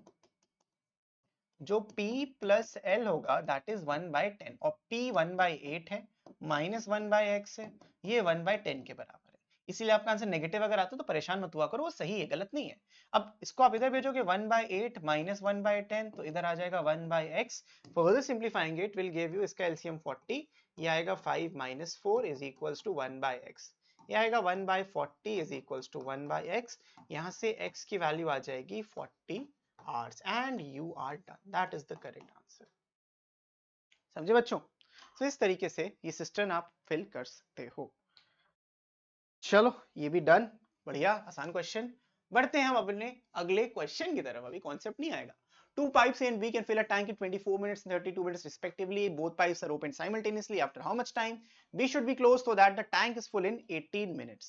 जो P प्लस L होगा दैट इज 1/10, और P 1/8 है, माइनस 1/x है, ये 1/10 के बराबर है। इसीलिए आपका आंसर नेगेटिव अगर आता है तो परेशान मत हुआ करो, वो सही है, गलत नहीं है। अब इसको आप इधर भेजोगे 1/8 माइनस 1/10, तो इधर आ जाएगा 1/x। Further simplifying it will give you इसका एलसीएम 40, ये आएगा 5 - 4 इज इक्वल्स टू 1/x, ये आएगा 1/40 इज इक्वल्स टू 1/x। यहाँ से x की वैल्यू आ जाएगी 40 hours, and you are done. That is the correct answer. समझे बच्चों? तो इस तरीके से ये सिस्टम आप फिल कर सकते हो। चलो, ये भी डन। बढ़िया, आसान क्वेश्चन। बढ़ते हैं हम अपने अगले क्वेश्चन की तरफ, अभी कॉन्सेप्ट नहीं आएगा। Two pipes A and B can fill a tank in 24 minutes and 32 minutes respectively. Both pipes are opened simultaneously. After how much time? B should be closed so that the tank is full in 18 minutes.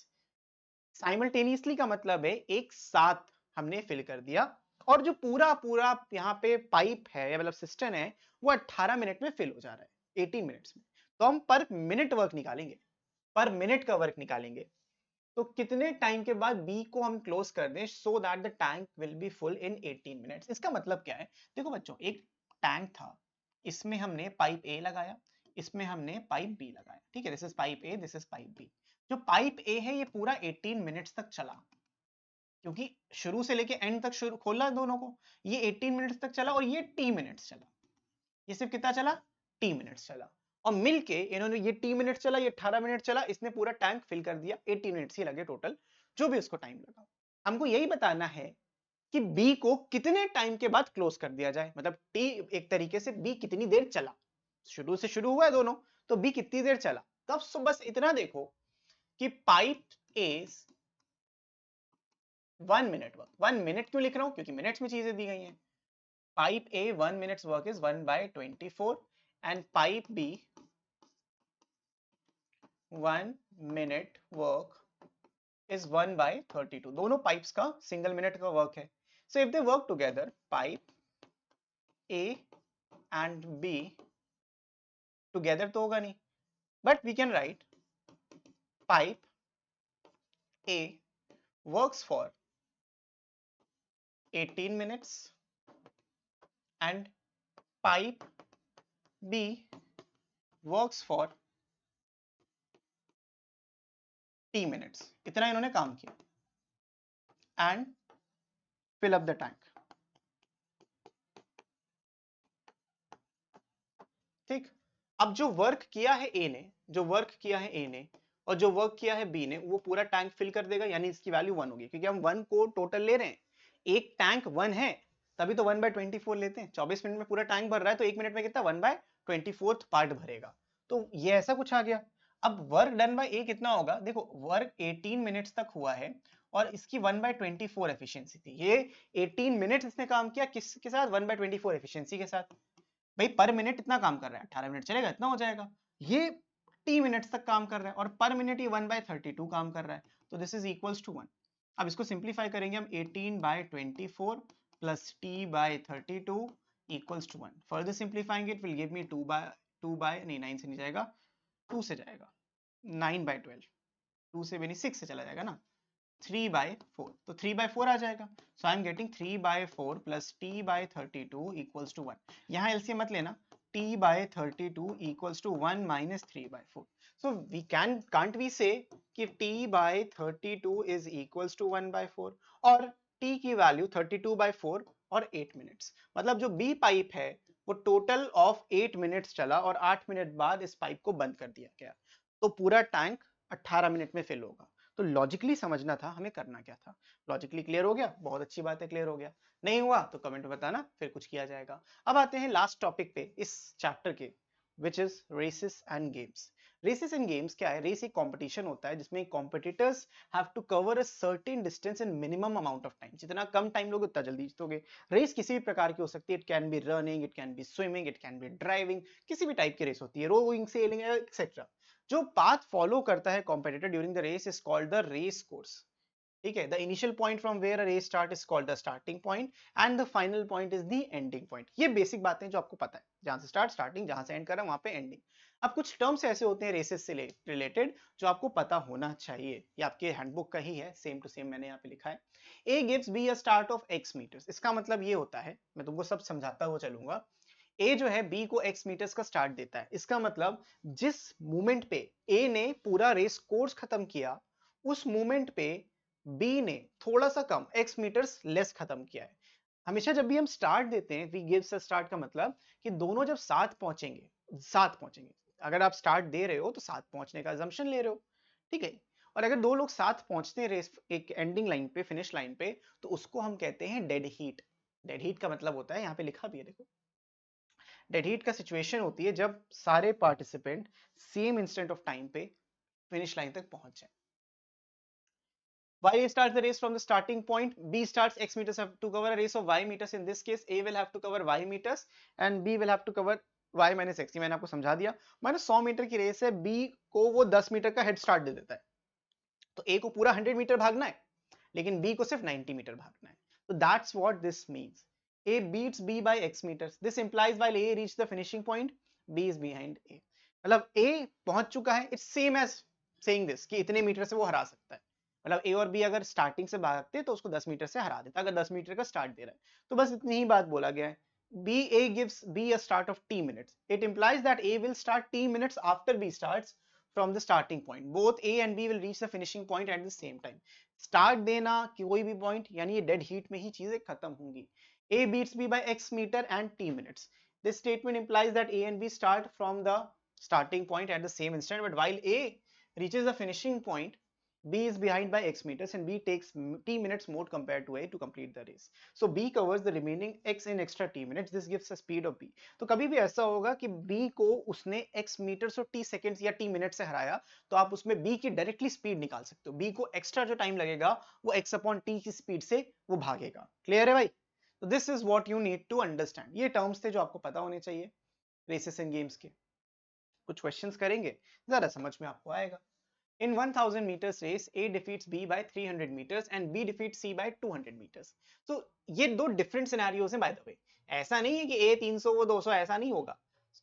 Simultaneously का मतलब है एक साथ हमने fill कर दिया, और जो पूरा पूरा यहाँ पे पाइप है या मतलब सिस्टम है वो 18 मिनट में फिल हो जा रहा है 18 मिनट्स में। तो हम पर मिनट वर्क निकालेंगे, पर मिनट का वर्क निकालेंगे। तो कितने टाइम के बाद बी को हम क्लोज कर दें so that the tank will be full in 18 minutes. इसका मतलब क्या है? देखो बच्चों, एक टैंक था, इसमें हमने पाइप ए लगाया, इसमें हमने पाइप बी लगाया, ठीक है, this is pipe A, this is pipe B. जो पाइप ए है ये पूरा 18 मिनट्स तक चला, क्योंकि शुरू से लेके एंड तक शुरू खोला दोनों को, ये 18 मिनट्स तक चला और ये टी मिनट्स चला। ये सिर्फ कितना चला? टी मिनट्स चला। और मिलके इन्होंने, ये टी मिनट चला, ये 18 मिनट चला, इसने पूरा टैंक फिल कर दिया, 18 मिनट्स ही लगे टोटल, जो भी उसको टाइम लगा। हमको यही बताना है कि बी को कितने टाइम के बाद क्लोज कर दिया जाए, मतलब टी एक तरीके से बी कितनी देर चला, शुरू से शुरू हुआ है दोनों, तो बी कितनी देर चला तब। सो बस इतना देखो कि pipe is 1 minute work. 1 minute क्यों लिख रहा हूं? क्योंकि मिनट्स में चीजें दी गई हैं। Pipe A 1 minutes work is 1 by 24 and pipe B 1 minute work is 1 by 32। दोनों pipes का single minute का work है। So if they work together, pipe A and B together तो होगा नहीं, but we can write pipe A works for 18 minutes and pipe B works for T minutes। इतना इन्होंने काम किया and fill up the tank। ठीक, अब जो वर्क किया है ए ने, जो वर्क किया है ए ने और जो वर्क किया है बी ने, वो पूरा टैंक फिल कर देगा, यानी इसकी वैल्यू 1 होगी, क्योंकि हम 1 को टोटल ले रहे हैं। एक टैंक 1 है, तभी तो 1 by 24 लेते हैं। 24 मिनट में पूरा टैंक भर रहा है, तो एक मिनट में कितना? 1 by 24 पार्ट भरेगा। तो ये ऐसा कुछ आ गया। अब वर्क डन बाय ए कितना होगा? देखो, वर्क 18 मिनट्स तक हुआ है और इसकी 1 by 24 एफिशिएंसी थी। ये 18 मिनट्स इसने काम किया किसके साथ? 1 by 24 एफिशिएंसी के साथ। भाई पर मिनट इतना काम कर रहा है, 18 मिनट चलेगा, इतना हो जाएगा। ये टी मिनट्स तक काम कर रहा है और पर मिनट ये 1 by 32 काम कर रहा है, तो दिस इज इक्वल्स टू 1। अब इसको सिंप्लीफाई करेंगे हम, 18 by 24 plus t by 32 equals to 1। Further simplifying it will give me 2 by नहीं, 9 से नहीं जाएगा, 2 से जाएगा, 9 by 12, 2 से भी नहीं, 6 से चला जाएगा ना, 3 by 4, तो 3 by 4 आ जाएगा। सो I am getting 3 by 4 plus t by 32 equals to 1। यहाँ एलसीएम मत लेना, t by 32 equals to 1 minus 3 by 4। so we can't we say कि t by 32 is equals to 1 by 4, और t की वैल्यू 32 by 4 और 8 minutes. मतलब जो b pipe है वो टोटल ऑफ 8 मिनट्स चला और 8 मिनट बाद इस पाइप को बंद कर दिया गया, तो पूरा टैंक 18 मिनट में फिल होगा। तो लॉजिकली समझना था हमें करना क्या था। लॉजिकली क्लियर हो गया? बहुत अच्छी बात है, क्लियर हो गया। नहीं हुआ तो कमेंट में बताना, फिर कुछ किया जाएगा। अब आते हैं लास्ट टॉपिक पे इस चैप्टर के, which is races and games. Races and games क्या है? रेस एक कंपटीशन होता है जिसमें competitors have to cover a certain distance in minimum amount of time. जितना कम टाइम लोगे उतना जल्दी जीतोगे। रेस किसी भी प्रकार की हो सकती है, it can be running, it can be swimming, it can be driving, किसी भी टाइप की रेस होती है, रोइंग, सेलिंग एक्सेट्रा। जो पाथ फॉलो करता है competitor during the race is called the race course. ठीक है, the initial point from where a race start is called the starting point and the final point is the ending point. ये basic बातें जो आपको पता है, जहां से स्टार्ट स्टार्टिंग, जहां से एंड कर रहा है वहां पे एंडिंग। अब कुछ टर्म्स ऐसे होते हैं रेसेस से रिलेटेड जो आपको पता होना चाहिए, ये आपके हैंडबुक का ही है, सेम टू सेम मैंने यहाँ पे लिखा है। A gives B a start of x metres. इसका मतलब ये होता है, मैं तुमको सब समझाता हुआ चलूंगा। ए जो है बी को x मीटर्स का स्टार्ट देता है। इसका मतलब जिस मोमेंट पे ए ने पूरा रेस कोर्स खत्म किया, उस मोमेंट पे बी ने थोड़ा सा कम x मीटर्स लेस खत्म किया है। हमेशा जब भी हम स्टार्ट देते हैं, वी गिव्स अ स्टार्ट का मतलब कि दोनों जब साथ पहुंचेंगे, अगर आप स्टार्ट दे रहे हो तो साथ पहुंचने का अजम्पशन ले रहे हो, ठीक है। और अगर दो लोग साथ पहुंचते हैं रेस एक एंडिंग लाइन पे, फिनिश लाइन पे, तो उसको हम कहते हैं डेड हीट। डेड हीट का मतलब होता है, यहाँ पे लिखा भी है देखो, डेड हीट का सिचुएशन होती है जब सारे participant same instant of time पे फिनिश लाइन तक पहुंच जाए। While A starts the race from the starting point, B starts X meters have to cover a race of Y meters. In this case, A will have to cover Y meters and B will have to cover Y minus X. मैंने आपको समझा दिया. Minus 100 metre की race है, B को वो 10 metre का head start दे देता है. तो A को पूरा 100 मीटर भागना है, लेकिन B को सिर्फ 90 मीटर भागना है. So that's what this means. A beats B by X meters. This implies while A reached the finishing point, B is behind A. मतलब A पहुंच चुका है. It's same as saying this कि इतने मीटर से वो हरा सकता है. मतलब ए और बी अगर स्टार्टिंग से भागते तो उसको 10 मीटर से हरा देता, अगर 10 मीटर का स्टार्ट दे रहा है. तो बस इतनी ही बात बोला गया है. B A gives B a start of t minutes. It implies that A will start t minutes after B starts from the starting point. Both A and B will reach the finishing point at the same time. Start देना कोई भी point यानी ये dead heat में ही चीजें खत्म होंगी. A beats B by x meter and t minutes. This statement implies that A and B start from the starting point at the same instant, but while A reaches the finishing point, B is behind by x meters and B takes t minutes more compared to A to complete the race. So B covers the remaining x in extra t minutes. This gives a speed of B. तो कभी भी ऐसा होगा कि B को उसने x meters और t seconds या t minutes से हराया, तो आप उसमें B की डायरेक्टली स्पीड निकाल सकते हो. B को एक्स्ट्रा जो टाइम लगेगा वो x upon t की स्पीड से वो भागेगा. क्लियर है भाई? तो this is what you need to understand. ये टर्म्स थे जो आपको पता होने चाहिए रेसेस एंड गेम्स के. कुछ क्वेश्चंस करेंगे, जरा समझ में आपको आएगा. In 1000 meters race, A defeats B by 300 meters and B defeats C by 200 meters. So ये दो different scenarios हैं by the way. ऐसा नहीं है कि A 300 वो 200, ऐसा नहीं होगा.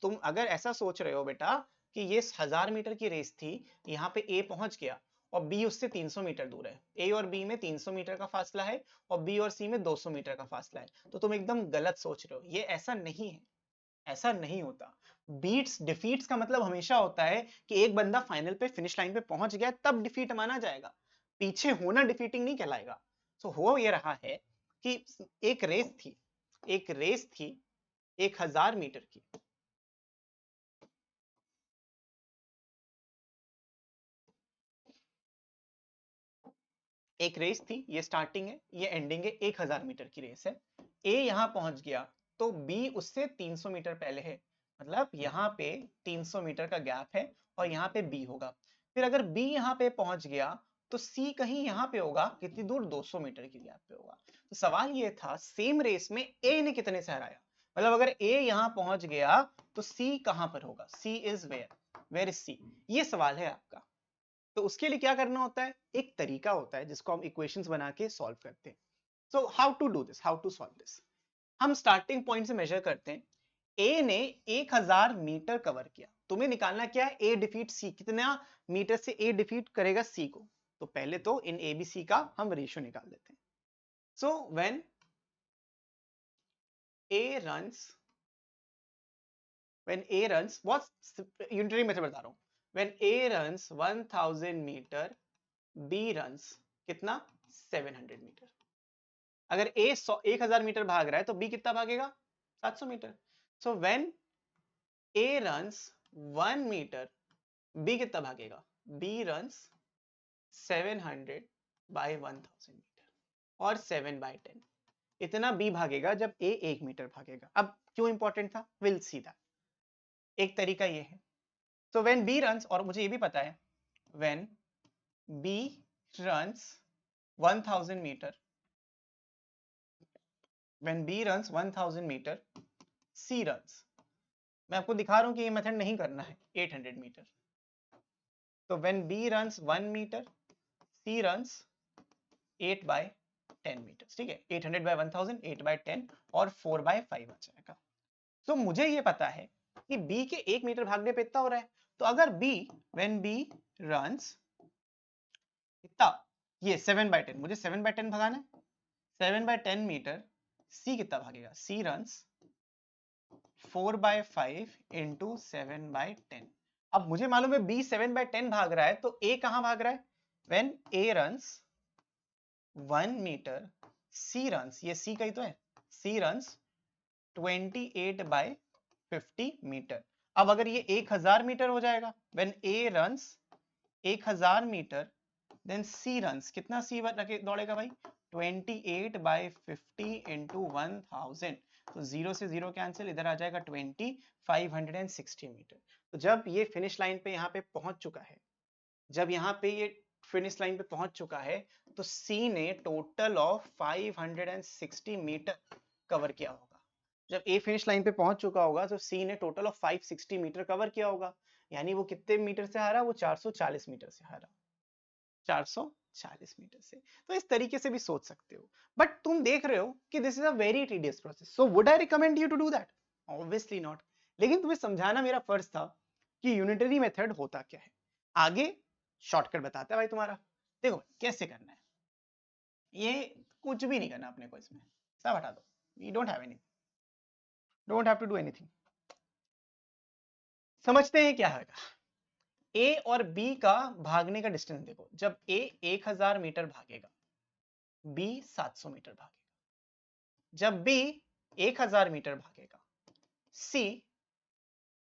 तुम अगर ऐसा सोच रहे हो बेटा कि ये 1000 मीटर की रेस थी, यहाँ पे A पहुंच गया और B उससे 300 मीटर दूर है. A और B में 300 मीटर का फासला है और B और C में 200 मीटर का फासला है. तो तुम एकदम गलत सोच रहे हो. ये ऐसा नहीं है, ऐसा नहीं होता. बीट्स डिफीट्स का मतलब हमेशा होता है कि एक बंदा फाइनल पे फिनिश लाइन पे पहुंच गया तब डिफीट माना जाएगा, पीछे होना डिफीटिंग नहीं कहलाएगा. सो हो ये रहा है कि एक रेस थी 1000 मीटर की. एक रेस थी, ये स्टार्टिंग है, ये एंडिंग है. 1000 मीटर की रेस है. ए यहां पहुंच गया तो बी उससे 300 मीटर पहले है, मतलब यहाँ पे 300 मीटर का गैप है और यहाँ पे बी होगा. फिर अगर बी यहाँ पे पहुंच गया तो सी कहीं यहाँ पे होगा, कितनी दूर, 200 मीटर की गैप पे होगा. तो सवाल ये था सेम रेस में ए ने कितने से हराया. मतलब अगर ए यहाँ पहुंच गया तो सी कहां पर होगा. सी इज वेयर इज सी, ये सवाल है आपका. तो उसके लिए क्या करना होता है, एक तरीका होता है जिसको हम इक्वेशंस बना के सॉल्व करते हैं. So how to do this, how to solve this. हम स्टार्टिंग पॉइंट से मेजर करते हैं. ए ने 1000 मीटर कवर किया, तुम्हें निकालना क्या है, ए डिफीट सी, कितना मीटर से ए डिफीट करेगा सी को. तो पहले तो इन ए बी सी का हम रेशियो निकाल लेते हैं. So when A runs what unitary method बता रहा हूं. When A runs 1000 metre, B runs कितना, 700 मीटर. अगर ए 1000 मीटर भाग रहा है तो बी कितना भागेगा, 700 metre. So when A runs 1 meter, B कितना भागेगा, B runs 700 by 1000 मीटर और 7 by 10. इतना B भागेगा जब A 1 मीटर भागेगा. अब क्यों इंपॉर्टेंट था, विल सी दैट. एक तरीका ये है. So when B runs, और मुझे ये भी पता है, when B runs 1000 meter, when B runs 1000 meter, C runs, मैं आपको दिखा रहा हूं कि ये मेथड नहीं करना है, 800 मीटर. तो when B runs 1 meter, C runs 8 by 10 meters. ठीक है, 800 by 1000, 8 by 10 और 4 by 5 आ जाएगा. तो मुझे ये पता है कि B के 1 मीटर भागने पे इतना हो रहा है. तो अगर B, when B runs इतना, ये 7 by 10, मुझे 7 by 10 भगाना है, 7 by 10 मीटर, C कितना भागेगा, C runs 4 by 5 into 7 by 10. अब मुझे मालूम है B 7 by 10 भाग रहा है, तो A कहां भाग रहा है, when A runs 1 meter, C runs, ये C का ही तो है, C runs 28 by 50 मीटर. अब अगर ये 1000 मीटर हो जाएगा, when A runs 1000 metre, then C runs, कितना C दौड़ेगा भाई, 28 by 50 into 1000. तो 0 से 0 कैंसिल, इधर आ जाएगा 20, 560 मीटर. तो जब ये फिनिश लाइन पे यहाँ पे पहुंच चुका है, जब यहाँ पे ये फिनिश लाइन पे पहुंच चुका है तो सी ने टोटल ऑफ 560 मीटर कवर किया होगा। जब ए फिनिश लाइन पे पहुंच चुका होगा तो सी ने टोटल ऑफ 560 मीटर कवर किया होगा, यानी वो कितने मीटर से हारा, वो 440 मीटर से हारा, 440 मीटर से। तो इस तरीके से भी सोच सकते हो, बट तुम देख रहे हो कि this is a very tedious process, so would I recommend you to do that? Obviously not. लेकिन तुम्हें समझाना मेरा फर्ज था कि यूनिटरी मेथड होता क्या है। आगे शॉर्टकट बताता है भाई तुम्हारा। देखो कैसे करना है, ये कुछ भी नहीं करना अपने को, इसमें सब हटा दो, we don't have anything, don't have to do anything. समझते हैं क्या होगा। ए और बी का भागने का डिस्टेंस देखो, जब ए 1000 मीटर भागेगा, बी 700 मीटर भागेगा। जब बी 1000 मीटर भागेगा, सी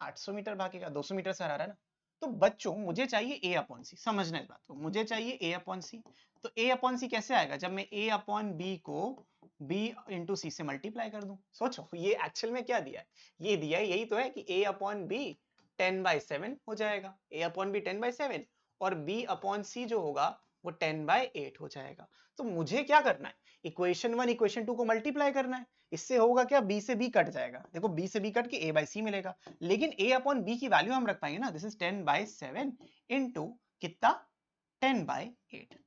800 मीटर भागेगा, 200 मीटर से हरा रहा है ना। तो बच्चों मुझे चाहिए ए अपॉन सी, समझना इस बात को, मुझे चाहिए ए अपॉन सी। तो ए अपॉन सी कैसे आएगा, जब मैं ए अपॉन बी को बी इंटू सी से मल्टीप्लाई कर दूं। सोचो ये एक्चुअल में क्या दिया है, ये दिया है, यही तो है कि ए अपॉन बी 10/7 हो जाएगा, ए अपॉन बी 10/7 और बी अपॉन सी जो होगा वो 10/8 हो जाएगा। तो मुझे क्या करना है, इक्वेशन 1 इक्वेशन 2 को मल्टीप्लाई करना है। इससे होगा क्या, बी से बी कट जाएगा, देखो बी से बी कट के ए बाई सी मिलेगा, लेकिन ए अपॉन बी की वैल्यू हम रख पाएंगे ना, दिस इज 10/7 इंटू कितना 10/8।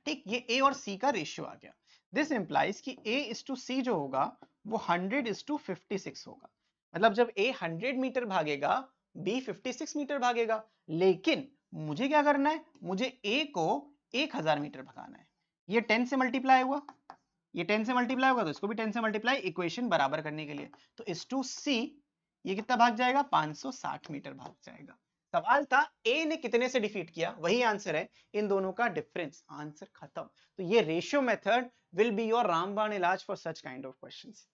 ठीक, ये ए और सी का रेशियो आ गया। दिस इंप्लाइज कि ए इज टू सी जो होगा वो 100:56 होगा। मतलब जब ए 100 मीटर भागेगा, बी 56 मीटर भागेगा। लेकिन मुझे क्या करना है, मुझे ए को 1000 मीटर भगाना है। ये 10 से मल्टीप्लाई हुआ, ये 10 से मल्टीप्लाई होगा तो इसको भी 10 से मल्टीप्लाई, इक्वेशन बराबर करने के लिए। तो इस टू सी ये कितना भाग जाएगा, 560 मीटर भाग जाएगा। सवाल था ए ने कितने से डिफीट किया, वही आंसर है, इन दोनों का डिफरेंस, आंसर खत्म। तो ये ratio method will be your रामबाण इलाज for such kind of questions.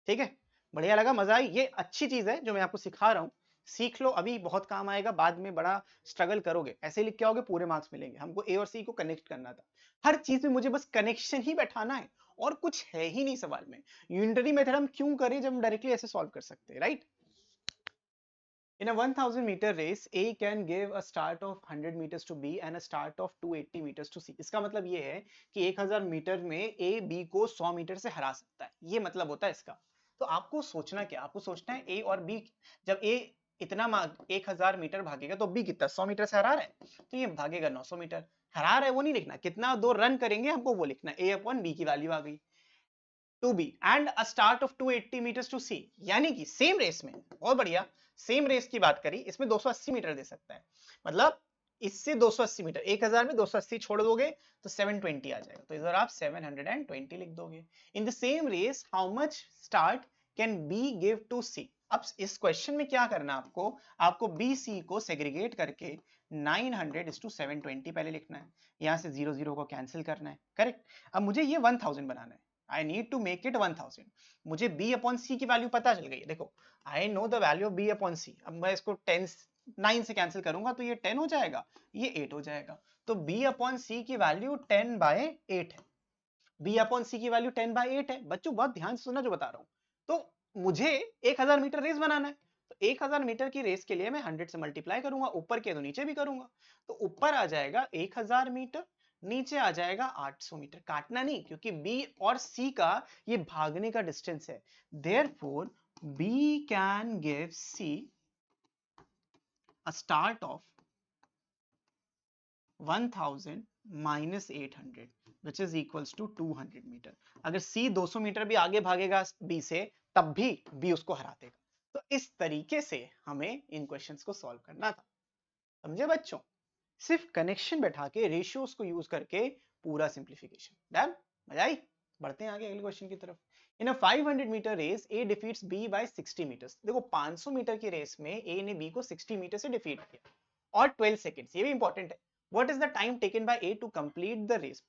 ठीक है, बढ़िया लगा, मजा आई, ये अच्छी चीज है जो मैं आपको सिखा रहा हूं, सीख लो, अभी बहुत काम आएगा, बाद में बड़ा स्ट्रगल करोगे, ऐसे लिख के आओगे पूरे मार्क्स मिलेंगे। हमको ए और सी को कनेक्ट करना था, हर चीज में मुझे बस कनेक्शन ही बैठाना है, और कुछ है ही नहीं सवाल में। यूनिटरी मेथड हम क्यों करें जब हम डायरेक्टली ऐसे सॉल्व कर सकते हैं, right? In a 1000 meter race, A can give a start of 100 meters to B and a start of 280 meters to C. इसका मतलब ये है कि 1000 मीटर में A B को 100 मीटर से हरा सकता है, ये मतलब होता है इसका। तो आपको सोचना क्या, आपको सोचना है A और B, जब A इतना 1000 मीटर भागेगा तो B कितना 100 मीटर से हरा रहा है, तो ये भागेगा 900 मीटर। हरा रहा है वो नहीं लिखना, कितना दो रन करेंगे हमको वो लिखना है, A अपॉन B की वैल्यू आ गई। To B and a start of 280 metres to C, यानी कि सेम रेस में, बहुत बढ़िया, सेम रेस की बात करी, इसमें 280 मीटर दे सकता है, मतलब इससे 280 मीटर, 1000 में 280 छोड़ दोगे तो 720 आ जाएगा, तो इधर आप 720 लिख दोगे। In the same race how much start can be give to C. अब इस क्वेश्चन में क्या करना आपको, आपको बी सी को सेग्रीगेट करके 900:720 पहले लिखना है, यहां से 0 को कैंसिल करना है, करेक्ट। अब मुझे ये 1000 बनाना है, I need to make it 1000। मुझे B upon C की वैल्यू पता चल गई है, देखो I know the value of B upon C। अब मैं इसको 9 से कैंसिल करूंगा तो ये 10 हो जाएगा, ये 8 हो जाएगा। तो B upon C की वैल्यू 10/8 है। B upon C की वैल्यू 10/8 है। बच्चों बहुत ध्यान से सुनना जो बता रहा हूं। तो मुझे 1000 मीटर रेस बनाना है, तो 1000 मीटर की रेस के लिए मैं 100 से मल्टीप्लाई करूंगा, ऊपर के तो नीचे भी करूंगा। तो ऊपर आ जाएगा 1000 मीटर, नीचे आ जाएगा 800 मीटर। काटना नहीं, क्योंकि B और C का ये भागने का डिस्टेंस है। Therefore, B can give C a start of 1000 minus 800 which is equals to 200 metre. अगर C 200 मीटर भी आगे भागेगा B से, तब भी B उसको हरा देगा। तो इस तरीके से हमें इन क्वेश्चंस को सॉल्व करना था, समझे बच्चों? सिर्फ कनेक्शन बैठा के, रेशियोज को यूज करके पूरा सिंप्लीफिकेशन। डन, मजा आई? बढ़ते हैं आगे अगले क्वेश्चन की तरफ। इन अ 500 मीटर रेस ए डिफीट्स बी बाय 60 मीटर्स। देखो 500 मीटर की रेस में ए ने बी को 60 मीटर से डिफीट किया और 12 सेकंड्स, ये भी इंपॉर्टेंट है। What is the time taken by A to complete the race?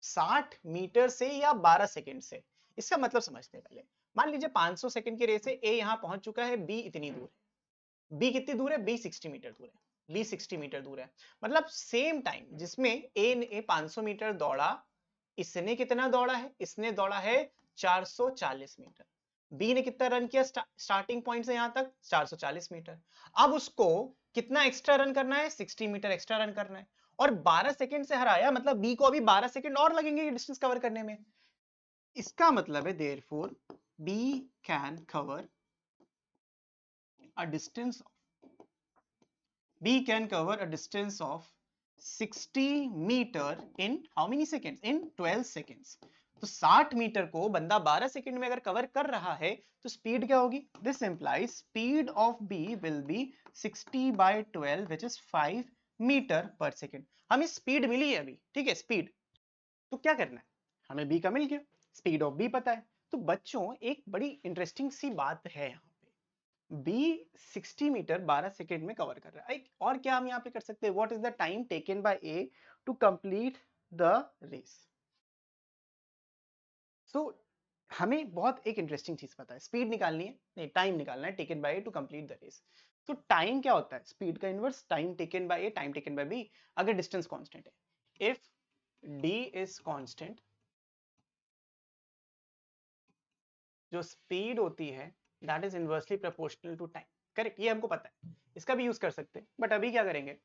60 metre से या 12 सेकंड से? इसका मतलब समझते हैं पहले। मान लीजिए 500 सेकंड की रेस है, ए यहां पहुंच चुका है, बी इतनी दूर है। बी कितनी दूर है? बी 60 मीटर दूर है, बी 60 मीटर दूर है। मतलब सेम टाइम जिसमें ए ने 500 मीटर दौड़ा, इसने कितना दौड़ा है? इसने दौड़ा है 440 मीटर। बी ने कितना रन किया स्टार्टिंग पॉइंट से यहां तक 440 मीटर। अब उसको कितना एक्स्ट्रा रन करना है, 60 मीटर एक्स्ट्रा रन करना है, और 12 सेकंड से हराया, मतलब बी को अभी 12 सेकंड और लगेंगे डिस्टेंस कवर करने में। इसका मतलब है therefore B can cover a distance of 60 meter in how many seconds? In 12 seconds. तो 60 मीटर को बंदा 12 सेकंड में अगर कवर कर रहा है तो स्पीड क्या होगी? This implies speed of B will be 60 by 12 which is 5 metre per second. हमें स्पीड मिली है अभी, ठीक है, स्पीड। तो क्या करना है, हमें बी का मिल गया, स्पीड ऑफ बी पता है। तो बच्चों एक बड़ी इंटरेस्टिंग सी बात है यहाँ पे, बी 60 मीटर 12 सेकेंड में कवर कर रहा है। और क्या हम यहाँ पे कर सकते हैं, what is the time taken by A to complete the race. So हमें बहुत एक इंटरेस्टिंग चीज पता है, स्पीड निकालनी है, नहीं टाइम निकालना है taken by A to complete the race. तो टाइम क्या होता है, स्पीड का inverse time taken by A time taken by B, अगर डिस्टेंस कांस्टेंट है। इफ डी इज कांस्टेंट, जो स्पीड होती है that is inversely proportional to time. Correct, ये हमको पता है, इसका भी यूज कर सकते हैं, बट अभी क्या करेंगे,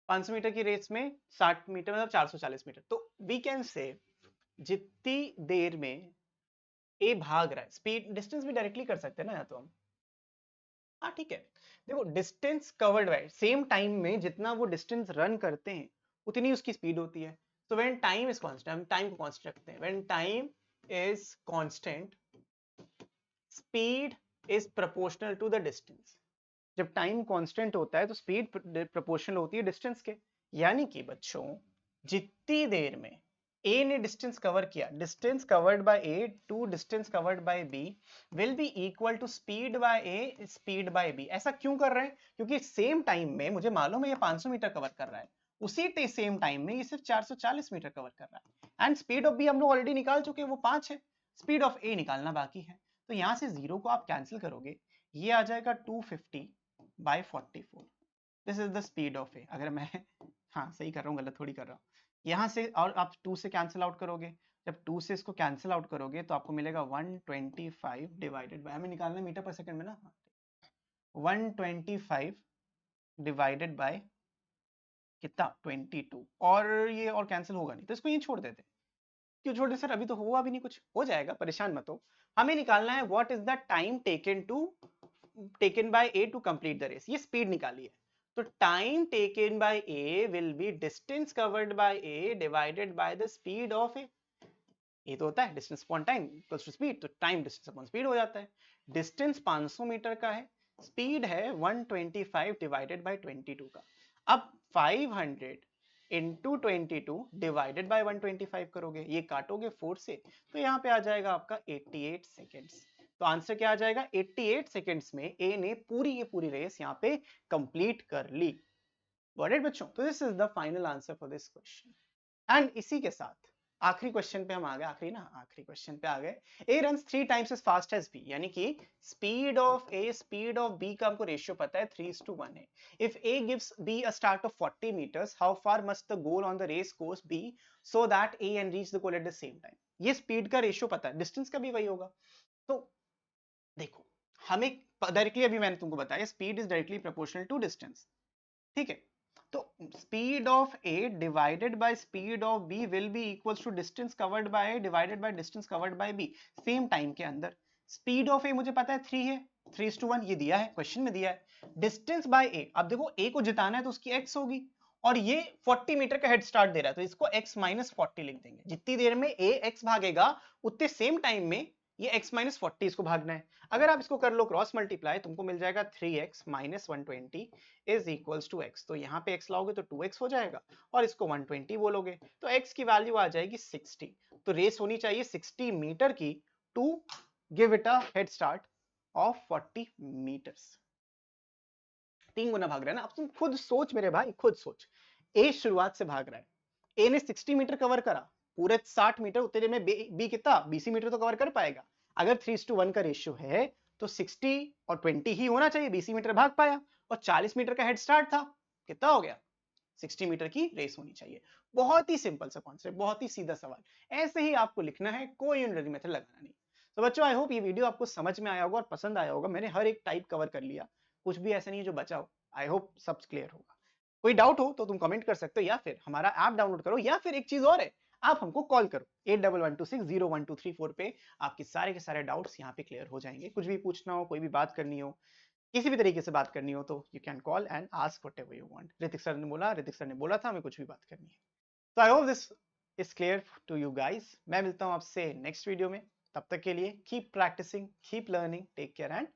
500 मीटर की रेस में 60 मीटर मतलब 440 मीटर। तो वी कैन से जितनी देर में ए भाग रहा है, स्पीड डिस्टेंस भी डायरेक्टली कर सकते हैं ना, या तो हम, हाँ ठीक है। देखो distance covered bye, same time में जितना वो डिस्टेंस रन करते हैं उतनी उसकी स्पीड होती है। तो व्हेन टाइम इज कांस्टेंट, हम टाइम को कांस्टेंट रखते हैं, when time is constant speed is proportional to the distance. जब टाइम कांस्टेंट होता है तो स्पीड प्रोपोर्शनल होती है डिस्टेंस के। यानी कि बच्चों जितनी देर में ए ने डिस्टेंस कवर किया, distance covered by A to distance covered by B will be equal to speed by A speed by B. ऐसा क्यों कर रहे हैं, क्योंकि सेम टाइम में मुझे मालूम है ये 500 मीटर कवर कर रहा है, उसी सेम टाइम में ये सिर्फ 440 मीटर कवर कर रहा है, एंड स्पीड ऑफ बी हम लोग ऑलरेडी निकाल चुके हैं, वो 5 है, स्पीड ऑफ ए निकालना बाकी है। तो यहां से 0 को आप कैंसिल करोगे, ये आ जाएगा 250 by 44। This is the speed of A. अगर मैं हाँ सही कर रहा हूँ, गलत थोड़ी कर रहा हूँ। यहाँ से और आप 2 से कैंसिल आउट करोगे, जब 2 से इसको कैंसिल आउट करोगे तो आपको मिलेगा 125 डिवाइडेड बाय, हमें निकालना है मीटर पर सेकंड में ना, 125 डिवाइडेड बाय कितना 22, और ये और कैंसिल होगा नहीं तो इसको ये छोड़ देते। क्यों छोड़ दे सर, अभी तो हुआ भी नहीं कुछ, हो जाएगा, परेशान मत हो। हमें निकालना है what is the time taken by A to complete the race, ये स्पीड निकाली है। तो time taken by A will be distance covered by A divided by the speed of A. ये तो होता है distance upon time equals to speed, तो time distance upon speed हो जाता है। डिस्टेंस 500 मीटर का है, स्पीड है 125 डिवाइडेड बाय 22 का। अब 500 इंटू 22 डिवाइडेड बाय 125 करोगे, ये काटोगे 4 से, तो यहाँ पे आ जाएगा आपका 88 सेकेंड्स। तो आंसर क्या आ जाएगा, 88 सेकेंड्स में ए ने पूरी की पूरी रेस यहाँ पे कंप्लीट कर ली। गॉट इट बच्चों? तो this is the final answer for this question. And इसी के साथ आखिरी क्वेश्चन पे हम आ गए, आखिरी क्वेश्चन पे आ गए। A runs 3 times as fast as B, यानी कि speed of A speed of B का हमको रेशियो पता है 3:1 है। If A gives B a start of 40 meters, how far must the goal on the race course be so that A and reach the goal at the same time. ये speed का ratio पता है, distance का भी वही होगा। तो देखो हमें डायरेक्टली, अभी मैंने तुमको बताया speed is directly proportional to distance, ठीक है। तो speed of A divided by speed of B will be equals to distance covered by A divided by distance covered by B, same time के अंदर। Speed of ए मुझे पता है 3 है, 3:1 ये दिया है, क्वेश्चन में दिया है। डिस्टेंस बाय ए, अब देखो ए को जिताना है तो उसकी एक्स होगी, और ये 40 मीटर का हेड स्टार्ट दे रहा है, तो इसको x माइनस 40 लिख देंगे। जितनी देर में ए एक्स भागेगा उतने सेम टाइम में ये x माइनस 40 इसको भागना है। अगर आप इसको कर लो क्रॉस मल्टीप्लाई, तुमको मिल जाएगा 3x minus 120 is equals to x। तो यहाँ पे x लाओगे तो 2x हो जाएगा, और इसको 120 बोलोगे तो x की वैल्यू आ जाएगी 60। तो रेस होनी चाहिए 60 मीटर की to give it a head start of 40 metres. 3 गुना भाग रहा है ना। अब तुम खुद सोच मेरे भाई, खुद सोच, ए शुरुआत से भाग रहा है, ए ने 60 मीटर कवर करा, पूरे 60 मीटर, उतने देर में बी कितना 20 मीटर तो कवर कर पाएगा। अगर 3:1 का रेशियो है तो 60 और 20 ही होना चाहिए, 20 मीटर भाग पाया, और 40 मीटर का हेड स्टार्ट था, कितना हो गया 60 मीटर की रेस होनी चाहिए। बहुत ही सिंपल सा कॉन्सेप्ट, बहुत ही सीधा सवाल। ऐसे ही आपको लिखना है, कोई यूनिटरी मेथड लगाना नहीं। तो बच्चों आई होप ये वीडियो आपको समझ में आया होगा और पसंद आया होगा। मैंने हर एक टाइप कवर कर लिया, कुछ भी ऐसा नहीं है जो बचा हो। आई होप सब क्लियर होगा। कोई डाउट हो तो तुम कमेंट कर सकते हो, या फिर हमारा ऐप डाउनलोड करो, या फिर एक चीज और है, आप हमको कॉल करो 8112601234 पे। आपके सारे के सारे डाउट्स यहाँ पे क्लियर हो जाएंगे। कुछ भी पूछना हो, कोई भी बात करनी हो, किसी भी तरीके से बात करनी हो, तो you can call and ask whatever you want. Hrithik sir ने बोला था हमें कुछ भी बात करनी है। तो I hope this is clear to you guys. मैं मिलता हूं आपसे नेक्स्ट वीडियो में। तब तक के लिए keep practising, keep learning, take care and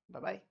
bye bye.